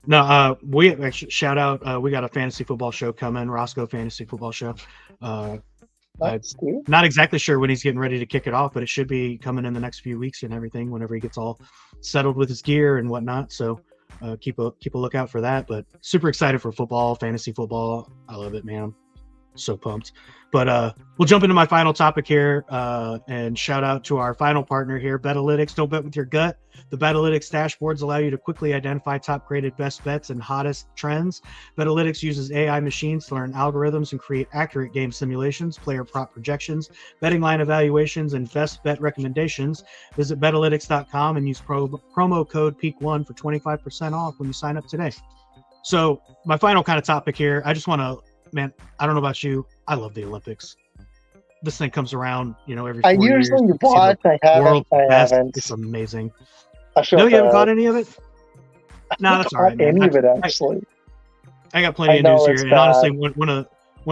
No. We actually shout out. We got a fantasy football show coming. Roscoe Fantasy Football Show. I'm not exactly sure when he's getting ready to kick it off, but it should be coming in the next few weeks and everything. Whenever he gets all settled with his gear and whatnot. So keep a lookout for that. But super excited for football, fantasy football. I love it, man. I'm so pumped. But we'll jump into my final topic here and shout out to our final partner here, Betalytics. Don't bet with your gut. The Betalytics dashboards allow you to quickly identify top-graded best bets and hottest trends. Betalytics uses AI machines to learn algorithms and create accurate game simulations, player prop projections, betting line evaluations, and best bet recommendations. Visit Betalytics.com and use promo code PEAK1 for 25% off when you sign up today. So my final kind of topic here, I just want to, man, I don't know about you. I love the Olympics. This thing comes around, every 4 years. I usually watch. I haven't. It's amazing. No, you haven't caught any of it? No, that's all right, man. Any of it, actually. I got plenty of news here. And honestly, one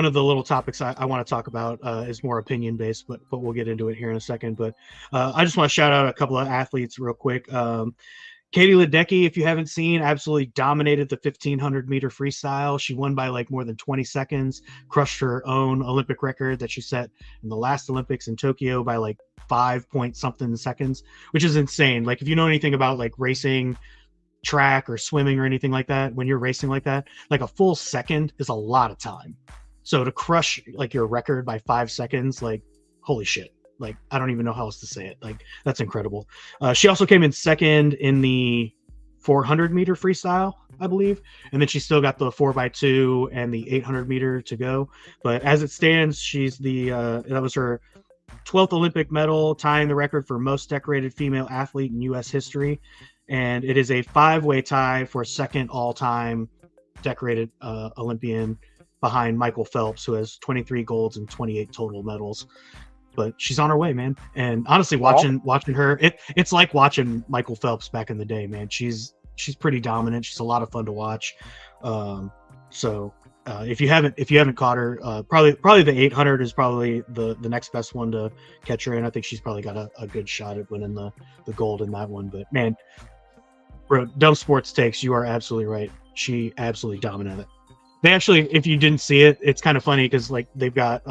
of the little topics I want to talk about is more opinion based, but we'll get into it here in a second. But I just want to shout out a couple of athletes real quick. Katie Ledecky, if you haven't seen, absolutely dominated the 1500 meter freestyle. She won by like more than 20 seconds, crushed her own Olympic record that she set in the last Olympics in Tokyo by like 5 point something seconds, which is insane. Like if you know anything about like racing, track or swimming or anything like that, when you're racing like that, like a full second is a lot of time. So to crush like your record by 5 seconds, like holy shit. Like, I don't even know how else to say it. Like, that's incredible. She also came in second in the 400 meter freestyle, I believe. And then she still got the 4x2 and the 800 meter to go. But as it stands, she's that was her 12th Olympic medal, tying the record for most decorated female athlete in U.S. history. And it is a 5-way tie for second all-time decorated Olympian behind Michael Phelps, who has 23 golds and 28 total medals. But she's on her way, man. And honestly, watching her, it's like watching Michael Phelps back in the day, man. She's pretty dominant. She's a lot of fun to watch. So if you haven't caught her, probably the 800 is probably the next best one to catch her in. I think she's probably got a good shot at winning the gold in that one. But man, bro, dumb sports takes. You are absolutely right. She absolutely dominated it. They actually, if you didn't see it, it's kind of funny because like they've got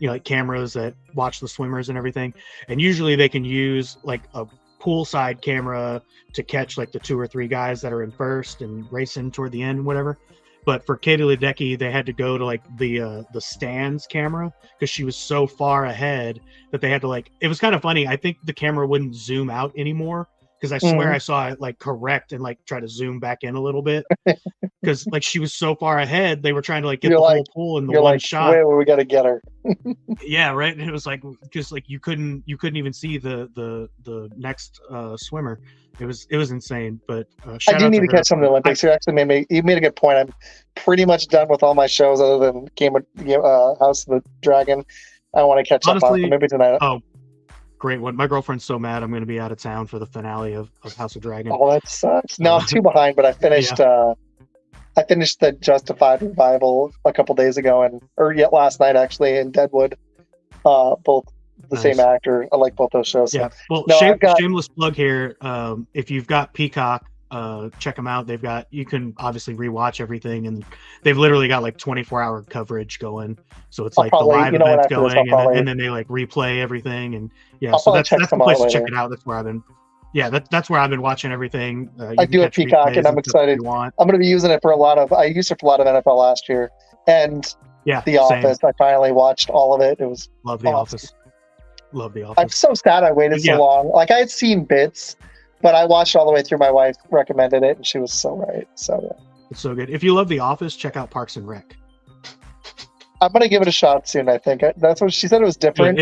like cameras that watch the swimmers and everything. And usually they can use like a poolside camera to catch like the 2 or 3 guys that are in first and racing toward the end and whatever. But for Katie Ledecky, they had to go to like the stands camera because she was so far ahead that they had to like, it was kind of funny. I think the camera wouldn't zoom out anymore because I swear I saw it like correct and like try to zoom back in a little bit because like she was so far ahead. They were trying to like get whole pool in the one shot. Where we got to get her? Yeah, right. And it was like because like you couldn't even see the next swimmer. It was insane. But I do need to catch some of the Olympics. You made a good point. I'm pretty much done with all my shows other than House of the Dragon. I want to catch up on maybe tonight. Oh, great one. My girlfriend's so mad I'm going to be out of town for the finale of House of Dragon. Oh, that sucks. No, I'm too behind, but I finished I finished the Justified revival a couple days ago last night actually in Deadwood. Both the same actor. I like both those shows. Yeah. Well, shameless plug here. If you've got Peacock, check them out. You can obviously rewatch everything, and they've literally got like 24-hour coverage going. So it's like the live events going, and then they like replay everything, and so that's the place to check it out. That's where I've been. Yeah, that's where I've been watching everything. I do have Peacock, and I'm excited. I'm going to be using it for I used it for a lot of NFL last year, and The Office. I finally watched all of it. It was love The Office. Love The Office. I'm so sad I waited so long. Like I had seen bits. But I watched all the way through. My wife recommended it, and she was so right. So yeah. It's so good. If you love The Office, check out Parks and Rec. I'm gonna give it a shot soon. I think that's what she said. It was different,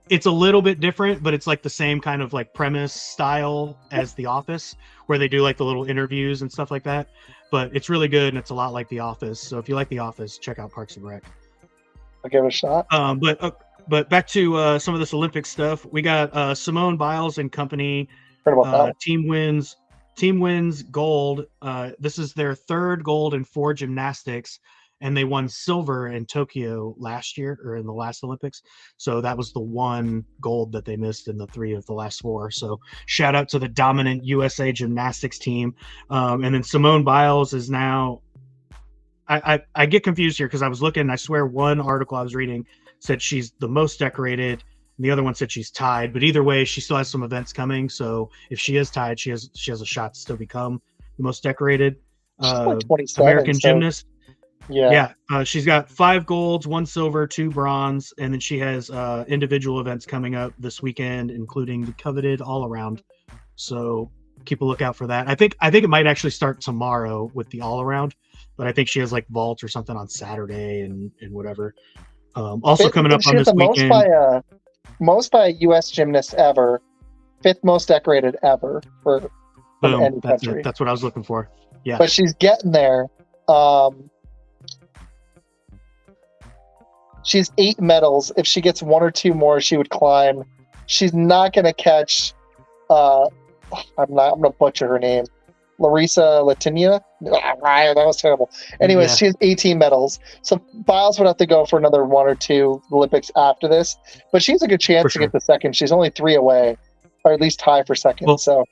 it's a little bit different, but it's like the same kind of like premise style as The Office, where they do like the little interviews and stuff like that. But it's really good, and it's a lot like The Office. So if you like The Office, check out Parks and Rec. I'll give it a shot. But back to some of this Olympic stuff. We got Simone Biles and company. Team wins gold. This is their third gold in 4 gymnastics, and they won silver in Tokyo last year, or in the last Olympics. So that was the one gold that they missed in the 3 of the last 4. So shout out to the dominant USA gymnastics team. And then Simone Biles is now, I get confused here because I was looking, I swear one article I was reading said she's the most decorated, and the other one said she's tied. But either way, she still has some events coming. So if she is tied, she has a shot to still become the most decorated American gymnast. Yeah. She's got 5 golds, 1 silver, 2 bronze, and then she has individual events coming up this weekend, including the coveted all around. So keep a lookout for that. I think it might actually start tomorrow with the all around, but I think she has like vault or something on Saturday and whatever. Also coming up on this weekend, most by a U.S. gymnast ever, 5th most decorated ever for any country. That's what I was looking for. Yeah, but she's getting there. She's 8 medals. If she gets 1 or 2 more, she would climb. She's not going to catch. I'm going to butcher her name. Larissa Latinia. That was terrible. Anyways, she has 18 medals. So Biles would have to go for another 1 or 2 Olympics after this. But she has a good chance to get the second. She's only 3 away, or at least tie for second. Well, so.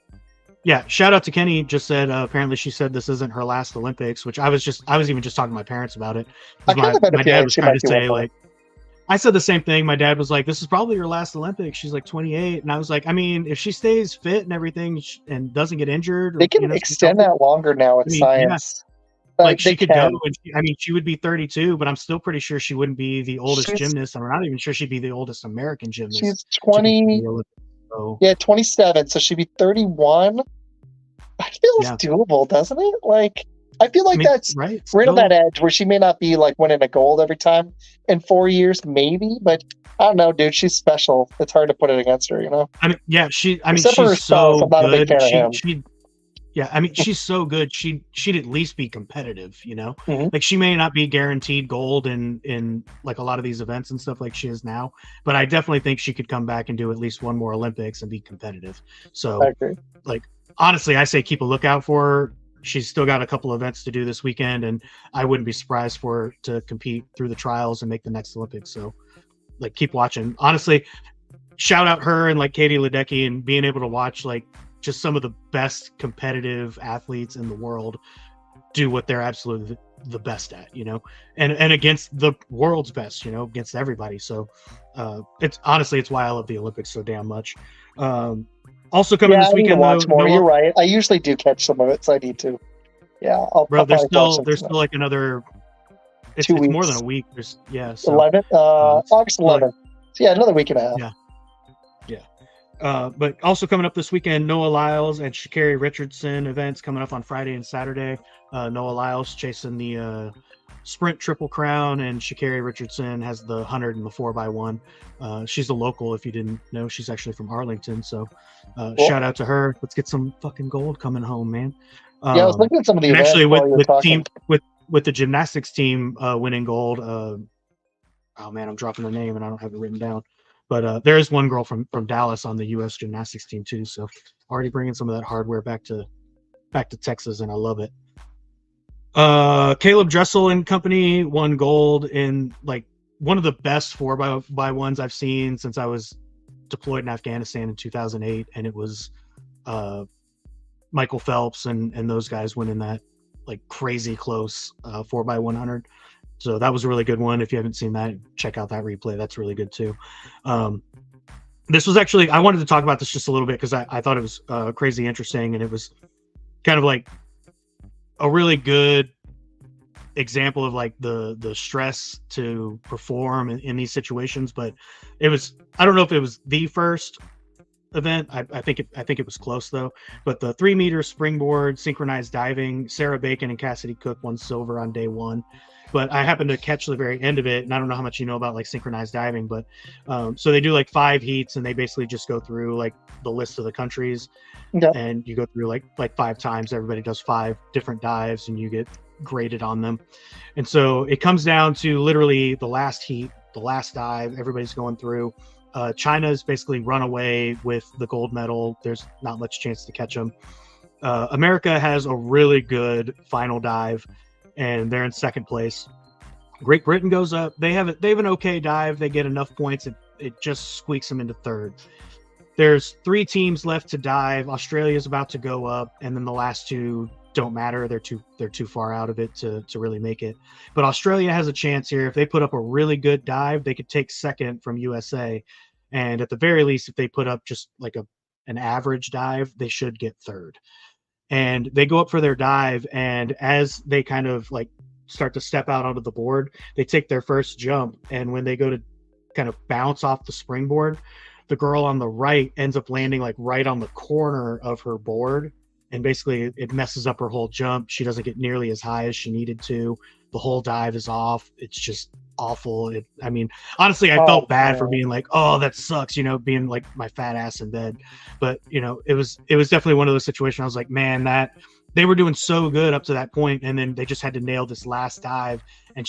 Yeah, shout out to Kenny. Just said apparently she said this isn't her last Olympics, which I was even just talking to my parents about it. My dad was trying to say like, I said the same thing. My dad was like, "This is probably your last Olympics." She's like 28, and I was like, "I mean, if she stays fit and everything and doesn't get injured, they can extend that longer now with science." Yeah. Like she could go, and she would be 32, but I'm still pretty sure she wouldn't be the oldest gymnast. I'm not even sure she'd be the oldest American gymnast. She's 20. Yeah, 27. So she'd be 31. That feels doable, doesn't it? Like, I feel like that's right on that edge where she may not be like winning a gold every time in 4 years, maybe, but I don't know, dude. She's special. It's hard to put it against her, you know? I mean, yeah, she's so good. She's so good. She'd at least be competitive, you know? Mm-hmm. Like, she may not be guaranteed gold in like a lot of these events and stuff like she is now, but I definitely think she could come back and do at least 1 more Olympics and be competitive. So, I agree. Like, honestly, I say keep a lookout for her. She's still got a couple events to do this weekend, and I wouldn't be surprised for her to compete through the trials and make the next Olympics. So, like, keep watching. Honestly, shout out her and like Katie Ledecky and being able to watch like just some of the best competitive athletes in the world do what they're absolutely the best at, you know, and against the world's best, you know, against everybody. So it's why I love the Olympics so damn much. Also coming this weekend, watch more. You're right. I usually do catch some of it, so I need to. Yeah, there's still like another. It's more than a week. There's 11th, August 11th. So yeah, another week and a half. Yeah. But also coming up this weekend, Noah Lyles and Sha'Carri Richardson events coming up on Friday and Saturday. Noah Lyles chasing the sprint triple crown, and Sha'Carri Richardson has the 100 and the 4x1. She's a local, if you didn't know. She's actually from Arlington, so cool. Shout out to her. Let's get some fucking gold coming home, man. I was looking at some of the events actually with the gymnastics team winning gold. Oh man, I'm dropping the name and I don't have it written down. But there is one girl from Dallas on the U.S. gymnastics team too. So already bringing some of that hardware back to Texas, and I love it. Caleb Dressel and company won gold in like one of the best 4x1s I've seen since I was deployed in Afghanistan in 2008, and it was Michael Phelps and those guys winning that like crazy close 4x100. So that was a really good one. If you haven't seen that, check out that replay. That's really good too. This was actually, I wanted to talk about this just a little bit because I thought it was crazy interesting, and it was kind of like a really good example of like the stress to perform in these situations. But it was, I don't know if it was the first event. I think it was close though. But the 3-meter springboard synchronized diving, Sarah Bacon and Cassidy Cook won silver on day one. But I happened to catch the very end of it, and I don't know how much you know about like synchronized diving, but so they do like 5 heats, and they basically just go through like the list of the countries, and you go through like 5 times. Everybody does 5 different dives, and you get graded on them. And so it comes down to literally the last heat, the last dive. Everybody's going through. China's basically run away with the gold medal. There's not much chance to catch them. America has a really good final dive, and they're in second place. Great Britain goes up. They have an okay dive. They get enough points. It just squeaks them into third. There's 3 teams left to dive. Australia's about to go up, and then the last 2 don't matter. They're too far out of it to really make it. But Australia has a chance here. If they put up a really good dive, they could take second from USA. And at the very least, if they put up just like an average dive, they should get third. And they go up for their dive, and as they kind of like start to step out onto the board, they take their first jump, and when they go to kind of bounce off the springboard, the girl on the right ends up landing like right on the corner of her board, and basically it messes up her whole jump. She doesn't get nearly as high as she needed to. The whole dive is off. It's just awful. I mean, honestly, I felt bad for being like, oh, that sucks, being like my fat ass in bed. But it was definitely one of those situations. I was like, man, that they were doing so good up to that point, and then they just had to nail this last dive, and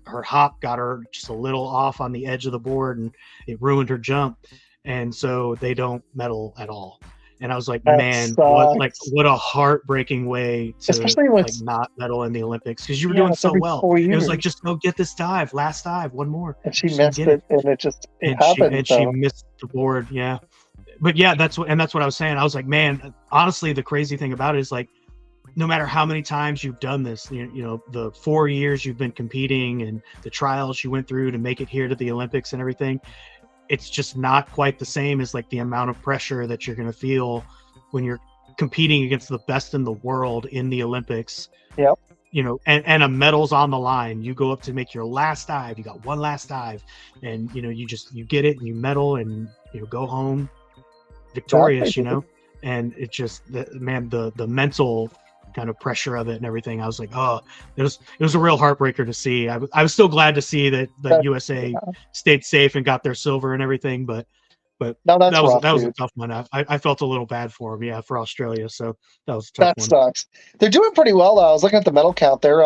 her hop got her just a little off on the edge of the board, and it ruined her jump, and so they don't medal at all. And I was like, that man, sucks. what a heartbreaking way to Especially with, like not medal in the Olympics, because you were doing so well. It was like, just go get this dive, last dive, one more. And she missed it, and it just happened. She missed the board, yeah. But yeah, that's what I was saying. I was like, man, honestly, the crazy thing about it is like, no matter how many times you've done this, the 4 years you've been competing and the trials you went through to make it here to the Olympics and everything, it's just not quite the same as like the amount of pressure that you're going to feel when you're competing against the best in the world in the Olympics. Yep. And a medal's on the line. You go up to make your last dive. You got one last dive, and you get it, and you medal, and go home victorious. And it's just the mental kind of pressure of it and everything. I was like, oh, it was a real heartbreaker to see. I was still glad to see that USA stayed safe and got their silver and everything, but no, that was a tough one. I felt a little bad for them, for Australia. So that was a tough one. That sucks. They're doing pretty well though. I was looking at the medal count. They're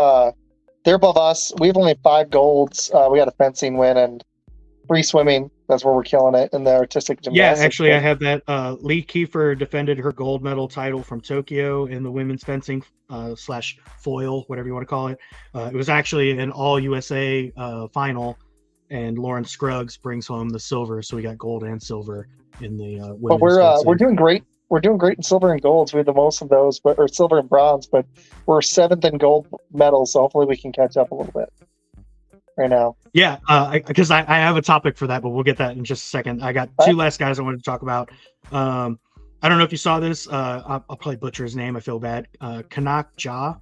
above us. We have only 5 golds. We got a fencing win and 3 swimming. That's where we're killing it in the artistic gymnastics. Yeah, actually, I have that. Lee Kiefer defended her gold medal title from Tokyo in the women's fencing / foil, whatever you want to call it. It was actually an all USA final, and Lauren Scruggs brings home the silver. So we got gold and silver in the women's. But we're doing great. We're doing great in silver and golds. We have the most of those, or silver and bronze. But we're 7th in gold medals, so hopefully we can catch up a little bit right now. Yeah, because I have a topic for that, but we'll get that in just a second. I got 2 last guys I wanted to talk about. I don't know if you saw this. I'll probably butcher his name. I feel bad. Kanak Ja.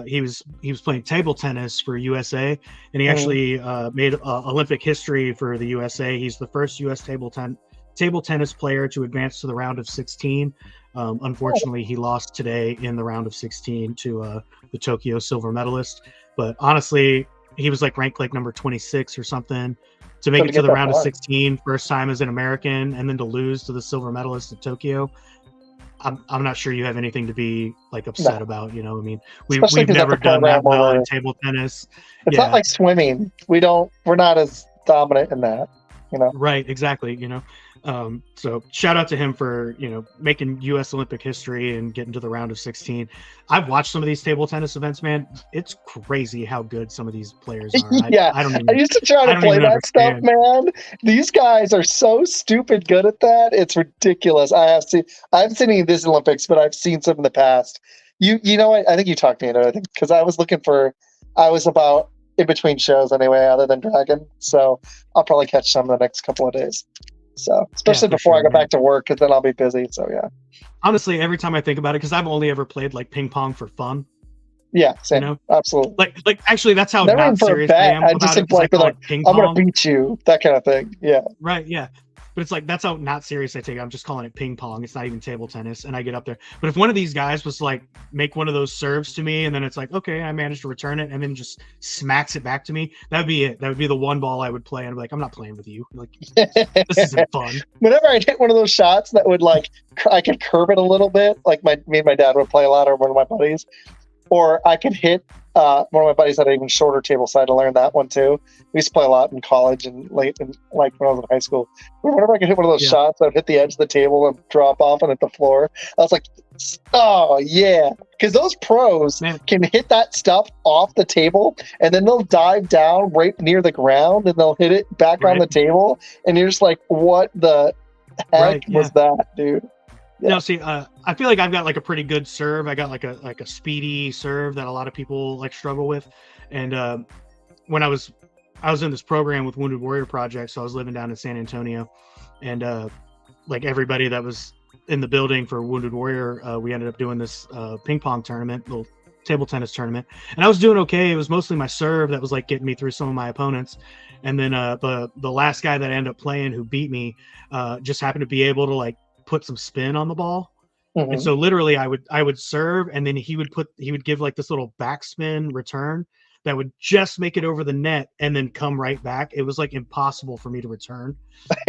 He was playing table tennis for USA, and he actually made Olympic history for the USA. He's the first U.S. table tennis player to advance to the round of 16. Unfortunately, he lost today in the round of 16 to the Tokyo silver medalist. But honestly, he was like ranked like number 26 or something to make it to the round of 16, first time as an American, and then to lose to the silver medalist at Tokyo. I'm not sure you have anything to be like upset about. I mean, we've never done that well in table tennis. It's not like swimming. We're not as dominant in that. Right, exactly. So shout out to him for making U.S. Olympic history and getting to the round of 16. I've watched some of these table tennis events, man. It's crazy how good some of these players are. I used to try to play that stuff, man. These guys are so stupid good at that. It's ridiculous. I haven't seen any of this Olympics, but I've seen some in the past. You know what? I think you talked me into it, because I was about in between shows anyway, other than Dragon. So I'll probably catch some in the next couple of days. So especially before I go back to work, because then I'll be busy. So yeah. Honestly, every time I think about it, because I've only ever played like ping pong for fun. Yeah, same. Absolutely. Like actually, that's how never not serious I am. I just think like I'm gonna beat you, that kind of thing. Yeah. Right. Yeah. but it's like, that's how not serious I take it. I'm just calling it ping pong. It's not even table tennis. And I get up there. But if one of these guys was like, make one of those serves to me, and then it's like, okay, I managed to return it, and then just smacks it back to me, that'd be it. That would be the one ball I would play. And I'd be like, I'm not playing with you. Like, this isn't fun. Whenever I hit one of those shots that would like, I could curve it a little bit. Like me and my dad would play a lot, or one of my buddies, or I could hit. One of my buddies had an even shorter table, so I had to learn that one too. We used to play a lot in college and late, in, like when I was in high school. Whenever I could hit one of those shots, I'd hit the edge of the table and drop off and hit the floor. I was like, oh yeah, because those pros can hit that stuff off the table, and then they'll dive down right near the ground, and they'll hit it back on the table, and you're just like, what the heck was that, dude? Yeah. No, see, I feel like I've got like a pretty good serve. I got like a speedy serve that a lot of people like struggle with. And when I was in this program with Wounded Warrior Project, so I was living down in San Antonio, and like everybody that was in the building for Wounded Warrior, we ended up doing this ping pong tournament, little table tennis tournament, and I was doing okay. It was mostly my serve that was like getting me through some of my opponents. And then the last guy that I ended up playing who beat me just happened to be able to like put some spin on the ball. And so literally I would serve, and then he would give like this little backspin return that would just make it over the net and then come right back. It was like impossible for me to return.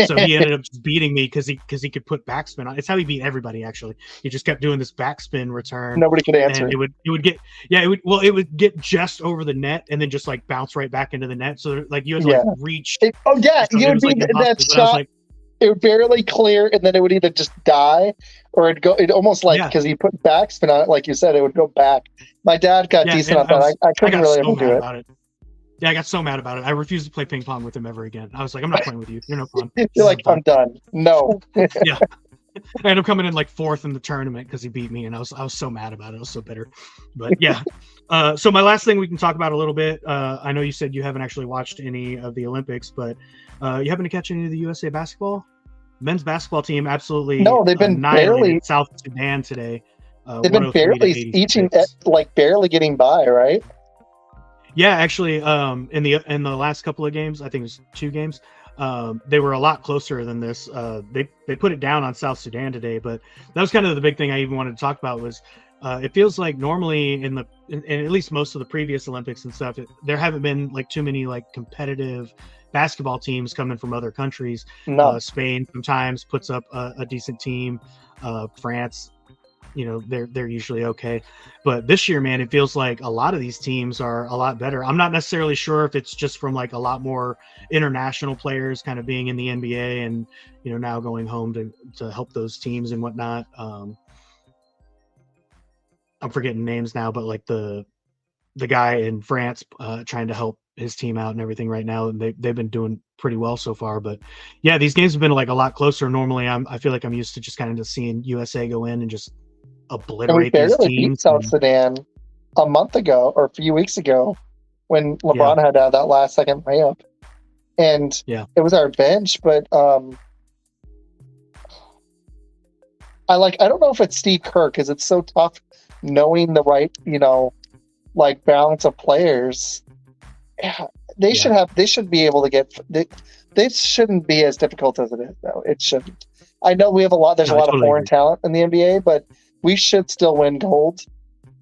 So he ended up just beating me because he could put backspin on. It's how he beat everybody, actually. He just kept doing this backspin return. Nobody could answer. And it would get just over the net and then just like bounce right back into the net. So like you had to like reach. You would be that shot. It would barely clear, and then it would either just die, or it almost like, because he put backspin on it, like you said, it would go back. My dad got decent at that. I couldn't really ever do it. Yeah, I got so mad about it. I refused to play ping pong with him ever again. I was like, I'm not playing with you. You're no fun. You're like, I'm done. No. Yeah. I ended up coming in like 4th in the tournament because he beat me, and I was so mad about it. I was so bitter. But yeah. So my last thing we can talk about a little bit. I know you said you haven't actually watched any of the Olympics, but you happen to catch any of the USA basketball? Men's basketball team absolutely they've been barely South Sudan today. They've been barely barely getting by, right? Yeah, actually, in the last couple of games, I think it was 2 games, they were a lot closer than this. They put it down on South Sudan today, but that was kind of the big thing I even wanted to talk about was it feels like normally in at least most of the previous Olympics and stuff, there haven't been like too many like competitive basketball teams coming from other countries. No. Spain sometimes puts up a decent team. France, they're usually okay. But this year, man, it feels like a lot of these teams are a lot better. I'm not necessarily sure if it's just from like a lot more international players kind of being in the NBA and, now going home to help those teams and whatnot. I'm forgetting names now, but like the guy in France trying to help his team out and everything right now, and they've been doing pretty well so far. But yeah, these games have been like a lot closer. Normally I feel like I'm used to just kind of just seeing USA go in and just obliterate these teams. Beat South Sudan a month ago or a few weeks ago when LeBron had that last second layup, and it was our bench. But I don't know if it's Steve Kerr, because it's so tough knowing the right like balance of players. They should be able to get. They shouldn't be as difficult as it is, though. It shouldn't. I know we have a lot. There's a lot of foreign talent in the NBA, but we should still win gold.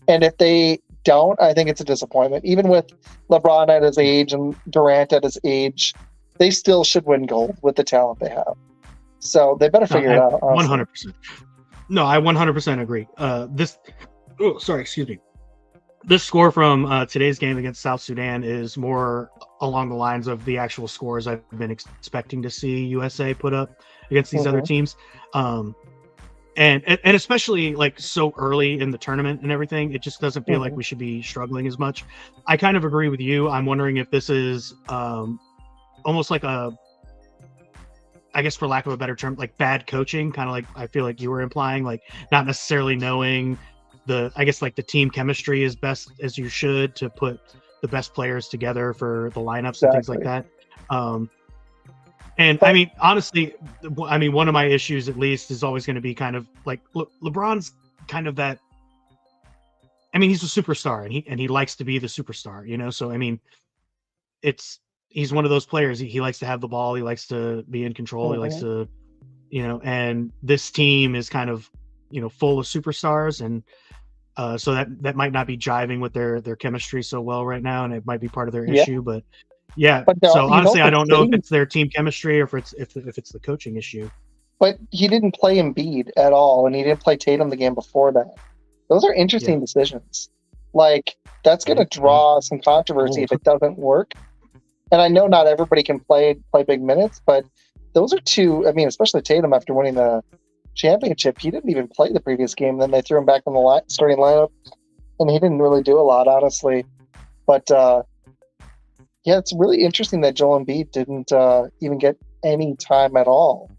And if they don't, I think it's a disappointment. Even with LeBron at his age and Durant at his age, they still should win gold with the talent they have. So they better figure it out. 100%. No, I 100% agree. Excuse me. This score from today's game against South Sudan is more along the lines of the actual scores I've been expecting to see USA put up against these other teams. And especially like so early in the tournament and everything, it just doesn't feel like we should be struggling as much. I kind of agree with you. I'm wondering if this is almost like I guess for lack of a better term, like bad coaching, kind of like I feel like you were implying, like not necessarily knowing the team chemistry as best as you should to put the best players together for the lineups and things like that. I mean, honestly, one of my issues at least is always going to be kind of like LeBron's kind of that. I mean, he's a superstar and he likes to be the superstar, So, I mean, it's he's one of those players. He likes to have the ball. He likes to be in control. He likes to, and this team is kind of, full of superstars. And so that might not be jiving with their chemistry so well right now. And it might be part of their issue, but yeah. But no, so honestly, I don't know if it's their team chemistry or if it's the coaching issue. But he didn't play Embiid at all, and he didn't play Tatum the game before that. Those are interesting decisions. Like, that's going to draw some controversy if it doesn't work. And I know not everybody can play big minutes, but those are two. I mean, especially Tatum after winning the championship, he didn't even play the previous game. Then they threw him back in the starting lineup, and he didn't really do a lot, honestly. But it's really interesting that Joel Embiid didn't even get any time at all,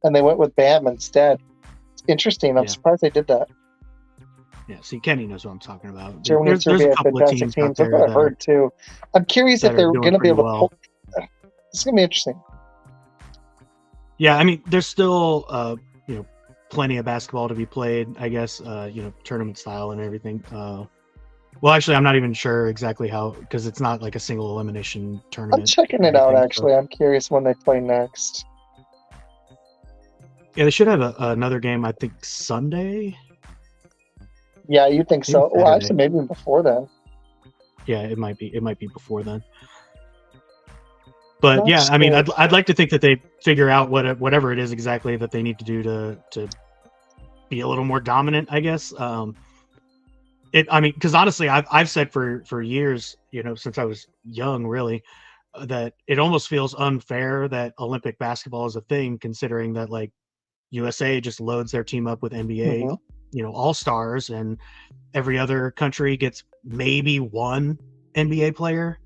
and they went with Bam instead. It's interesting. I'm surprised they did that. Yeah, see, Kenny knows what I'm talking about. There's a couple of teams out there that I've heard too. I'm curious if they're going to be able to pull. It's going to be interesting. Yeah, I mean, there's still plenty of basketball to be played, I guess, tournament style and everything. Well, actually, I'm not even sure exactly how, because it's not like a single elimination tournament. I'm checking it out, actually. I'm curious when they play next. Yeah, they should have another game, I think, Sunday. Yeah, you think so? Well, actually, maybe before then. Yeah, it might be before then. But yeah, I mean, I'd like to think that they figure out whatever it is exactly that they need to do to be a little more dominant, I guess. Because honestly, I've said for years, since I was young, really, that it almost feels unfair that Olympic basketball is a thing, considering that like USA just loads their team up with NBA, all-stars, and every other country gets maybe one NBA player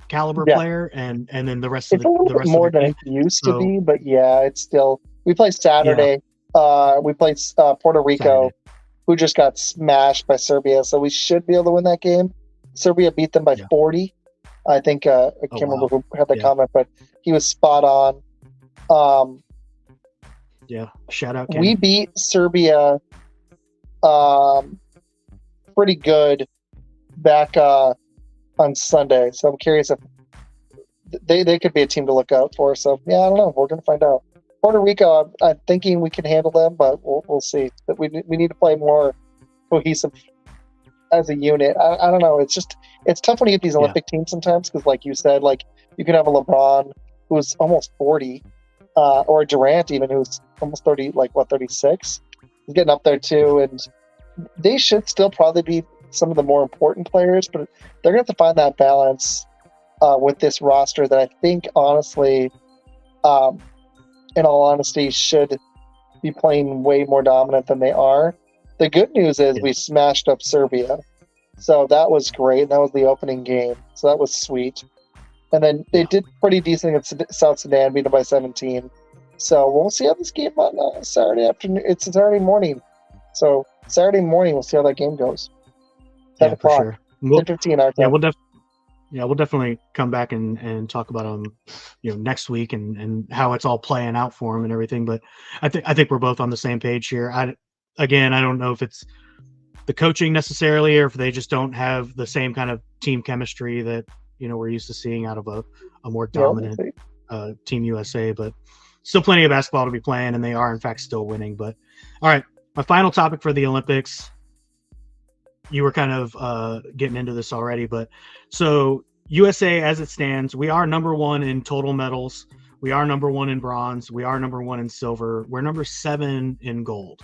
caliber player, and then the rest of the little bit more than it used to be, but yeah, it's still. We play Saturday. We play Puerto Rico, who just got smashed by Serbia, so we should be able to win that game. Serbia beat them by 40. I think I can't remember who had the comment, but he was spot on. Shout out. Kenny. We beat Serbia pretty good back on Sunday, so I'm curious if they could be a team to look out for. So yeah, I don't know. We're gonna find out. Puerto Rico, I'm thinking we can handle them, but we'll see. But we need to play more cohesive as a unit. I don't know. It's tough when you get these Olympic teams sometimes, because like you said, like you can have a LeBron who's almost 40, or a Durant even who's almost 30, 36. He's getting up there too, and they should still probably be some of the more important players, but they're going to have to find that balance with this roster that I think, honestly, in all honesty, should be playing way more dominant than they are. The good news is we smashed up Serbia, so that was great. That was the opening game, so that was sweet. And then they did pretty decent against South Sudan, beat them by 17. So we'll see how this game on Saturday afternoon. It's Saturday morning, so Saturday morning we'll see how that game goes. 7 o'clock. For sure. 10:15 our time. We'll definitely come back and talk about them, next week and how it's all playing out for them and everything. But I think we're both on the same page here. I don't know if it's the coaching necessarily, or if they just don't have the same kind of team chemistry that we're used to seeing out of a more dominant Team USA. But still plenty of basketball to be playing, and they are in fact still winning. But all right, my final topic for the Olympics. You were kind of getting into this already, but so USA as it stands, we are number 1 in total medals. We are number 1 in bronze. We are number 1 in silver. We're number 7 in gold.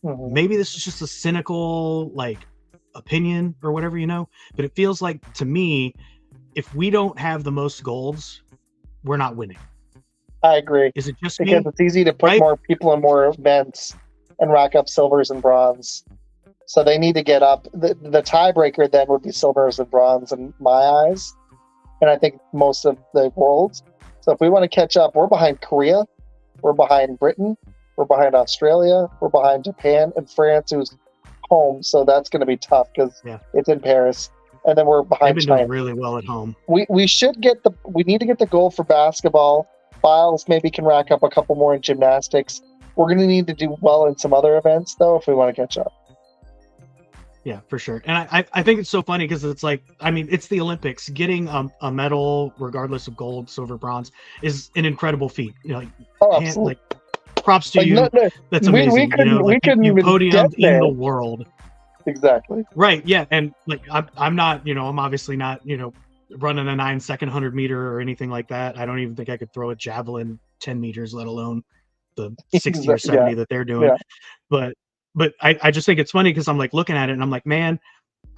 Mm-hmm. Maybe this is just a cynical opinion or whatever, but it feels like to me, if we don't have the most golds, we're not winning. I agree. Is it just because it's easy to put more people in more events and rack up silvers and bronze? So they need to get up. The tiebreaker then would be silvers and bronze in my eyes, and I think most of the world. So if we want to catch up, we're behind Korea, we're behind Britain, we're behind Australia, we're behind Japan and France, who's home. So that's going to be tough because it's in Paris, and then we're behind China. Doing really well at home. We need to get the goal for basketball. Biles maybe can rack up a couple more in gymnastics. We're going to need to do well in some other events though if we want to catch up. Yeah, for sure. And I think it's so funny because it's like, I mean, it's the Olympics. Getting a medal, regardless of gold, silver, bronze, is an incredible feat. You know, Oh, absolutely. like props to Like, you. no, That's we amazing. You know, like couldn't you even get podiumed in there. the world. Exactly. Right. Yeah. And like, I'm not, I'm obviously not, running a 9-second 100-meter or anything like that. I don't even think I could throw a javelin 10 meters, let alone the 60 or 70 that they're doing. Yeah. But I just think it's funny because I'm like looking at it and I'm like, man,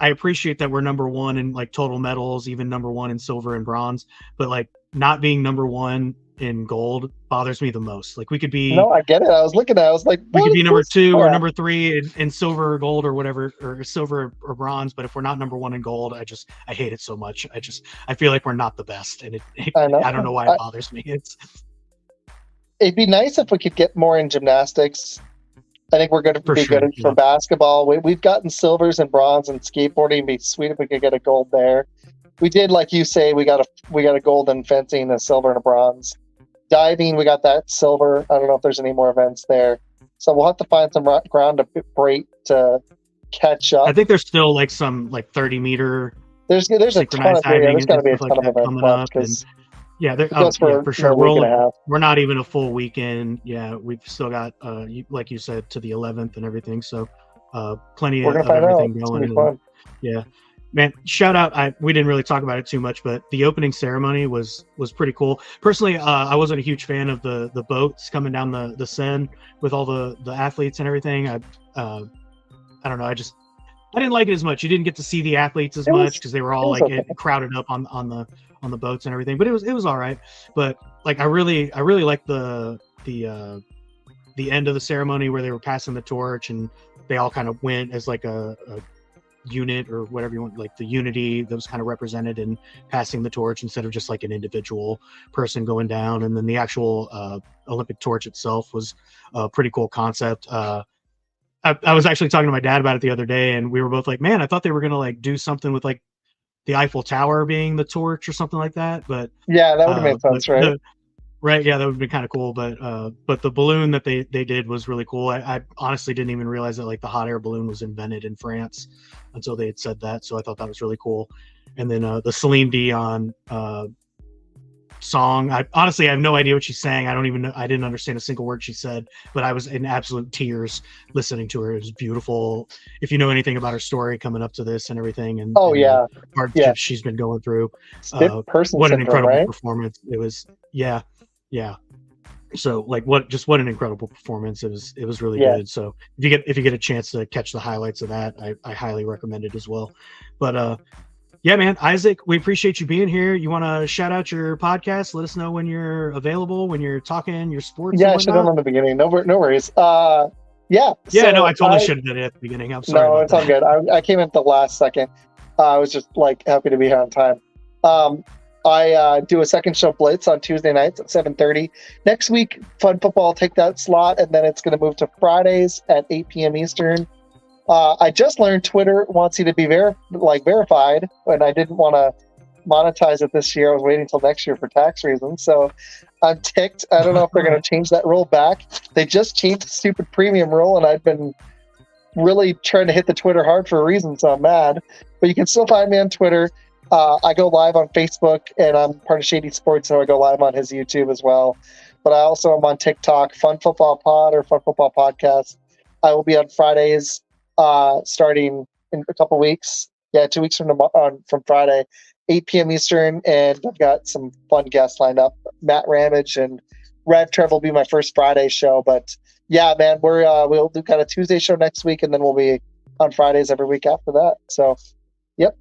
I appreciate that we're number one in like total medals, even number one in silver and bronze, but like not being number one in gold bothers me the most. Like we could be, no, I get it. I was looking at it, I was like, we could be number two or yeah. number three in silver or gold or whatever, or silver or bronze. But if we're not number one in gold, I hate it so much. I feel like we're not the best. And I don't know why it bothers me. It'd be nice if we could get more in gymnastics. I think we're going to be good for basketball. We've gotten silvers and bronze in skateboarding. It'd be sweet if we could get a gold there. We did, like you say, we got a gold in fencing, a silver and a bronze. Diving, we got that silver. I don't know if there's any more events there. So we'll have to find some ground to break to catch up. I think there's still like some like 30-meter. There's a ton of diving. There's got to be a ton of events coming up. Yeah, for sure. We're not even a full weekend. Yeah, we've still got, like you said, to the 11th and everything. So, plenty of everything going. Yeah, man. Shout out! We didn't really talk about it too much, but the opening ceremony was pretty cool. Personally, I wasn't a huge fan of the boats coming down the Seine with all the athletes and everything. I don't know. I didn't like it as much. You didn't get to see the athletes as much because they were all like crowded up on the boats and everything, but it was all right. But like I really liked the end of the ceremony where they were passing the torch and they all kind of went as like a unit or whatever you want, like the unity that was kind of represented in passing the torch instead of just like an individual person going down. And then the actual Olympic torch itself was a pretty cool concept. I was actually talking to my dad about it the other day, and we were both like, man, I thought they were gonna like do something with like the Eiffel Tower being the torch or something like that. But yeah, that would have made sense, right? Right, yeah, that would have been kind of cool. But the balloon that they did was really cool. I honestly didn't even realize that like the hot air balloon was invented in France until they had said that. So I thought that was really cool. And then the Celine Dion song. I honestly have no idea what she's saying. I don't even know. I didn't understand a single word she said, but I was in absolute tears listening to her. It was beautiful. If you know anything about her story coming up to this and everything, and the hardships she's been going through, what an incredible performance it was. Yeah. So like what an incredible performance. It was really good. So if you get a chance to catch the highlights of that, I highly recommend it as well. But yeah, man, Isaac, we appreciate you being here. You want to shout out your podcast? Let us know when you're available, when you're talking your sports. Yeah, I should have done in the beginning. No worries. I totally should have done it at the beginning. I'm sorry. No, it's all good. I came in at the last second. I was just like happy to be here on time. I do a second show Blitz on Tuesday nights at 7:30. Next week, Fun Football will take that slot, and then it's going to move to Fridays at 8 p.m. Eastern. I just learned Twitter wants you to be verified, and I didn't want to monetize it this year. I was waiting until next year for tax reasons, so I'm ticked. I don't know if they're going to change that rule back. They just changed the stupid premium rule, and I've been really trying to hit the Twitter hard for a reason, so I'm mad. But you can still find me on Twitter. I go live on Facebook, and I'm part of Shady Sports, so I go live on his YouTube as well. But I also am on TikTok, Fun Football Pod or Fun Football Podcast. I will be on Fridays starting in a couple weeks. Yeah, 2 weeks from Friday, 8 p.m. Eastern, and I've got some fun guests lined up. Matt Ramage and Rev Trev will be my first Friday show. But yeah, man, we'll do kind of Tuesday show next week, and then we'll be on Fridays every week after that. So, yep.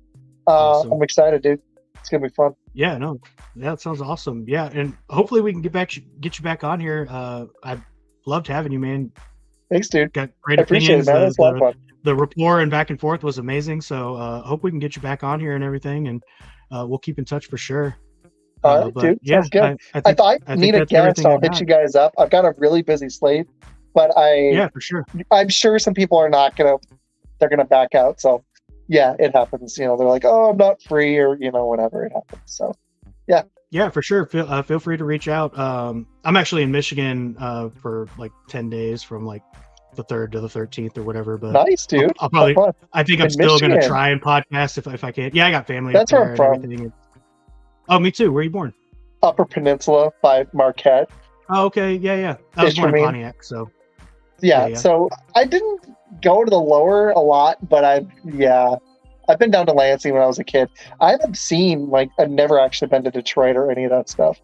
Awesome. I'm excited, dude. It's gonna be fun. Yeah, no, that sounds awesome. Yeah, and hopefully we can get you back on here. I've loved having you, man. Thanks, dude. Got great opinions. The rapport and back and forth was amazing. So hope we can get you back on here and everything, and we'll keep in touch for sure. All right, dude. Sounds good. I thought I need a guest. I'll hit you guys up. I've got a really busy slate, but for sure. I'm sure some people are they're gonna back out. So yeah, it happens. They're like, oh, I'm not free, or whatever, it happens. So yeah. Yeah, for sure. Feel free to reach out. I'm actually in Michigan for like 10 days from like the 3rd to the 13th or whatever. But nice, dude. I'll probably. Have fun. I think I'm In still gonna Michigan. try and podcast if I can. Yeah, I got family That's up where there I'm and from. everything. Oh, me too. Where are you born? Upper Peninsula by Marquette. Oh, okay. Yeah. I was Fish born for in me. Pontiac, so Yeah, Yeah. so I didn't go to the lower a lot, but I've been down to Lansing when I was a kid. I haven't seen I've never actually been to Detroit or any of that stuff.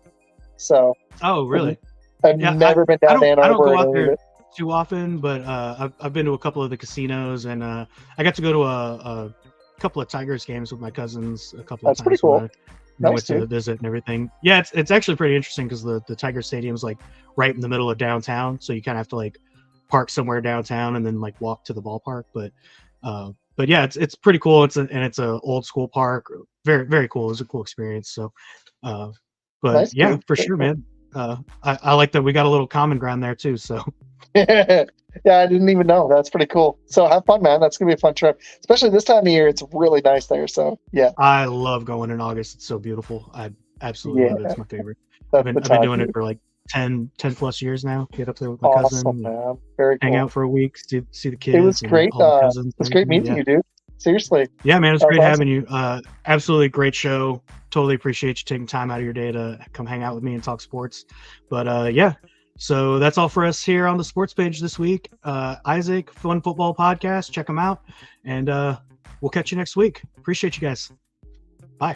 So Oh, really? I've Yeah, never been down to Ann I don't Arbor go or out any of there it. too often, but I've been to a couple of the casinos, and I got to go to a couple of Tigers games with my cousins a couple of That's pretty times when cool. I Nice, went to dude. visit and everything. Yeah, it's actually pretty interesting because the Tiger Stadium's like right in the middle of downtown, so you kind of have to like park somewhere downtown and then like walk to the ballpark. But yeah, it's pretty cool. It's a old school park. Very very cool. It was a cool experience. So, but Nice, yeah, dude. for Very sure, cool. man. I like that we got a little common ground there too. So Yeah, I didn't even know. That's pretty cool. So have fun, man. That's gonna be a fun trip, especially this time of year. It's really nice there. So yeah, I love going in August. It's so beautiful. I absolutely love it. Yeah. It's my favorite. that's I've the been time. doing it dude. for like 10 plus years now. Get up there with my cousin, Awesome, man. Very hang cool. out for a week, see the kids. It was and great. all the cousins. It was great meeting Yeah. you, dude. Seriously. Yeah, man, it's That was great awesome. having you. Absolutely great show. Totally appreciate you taking time out of your day to come hang out with me and talk sports. But yeah, so that's all for us here on the sports page this week. Isaac, Fun Football Podcast. Check them out, and we'll catch you next week. Appreciate you guys. Bye.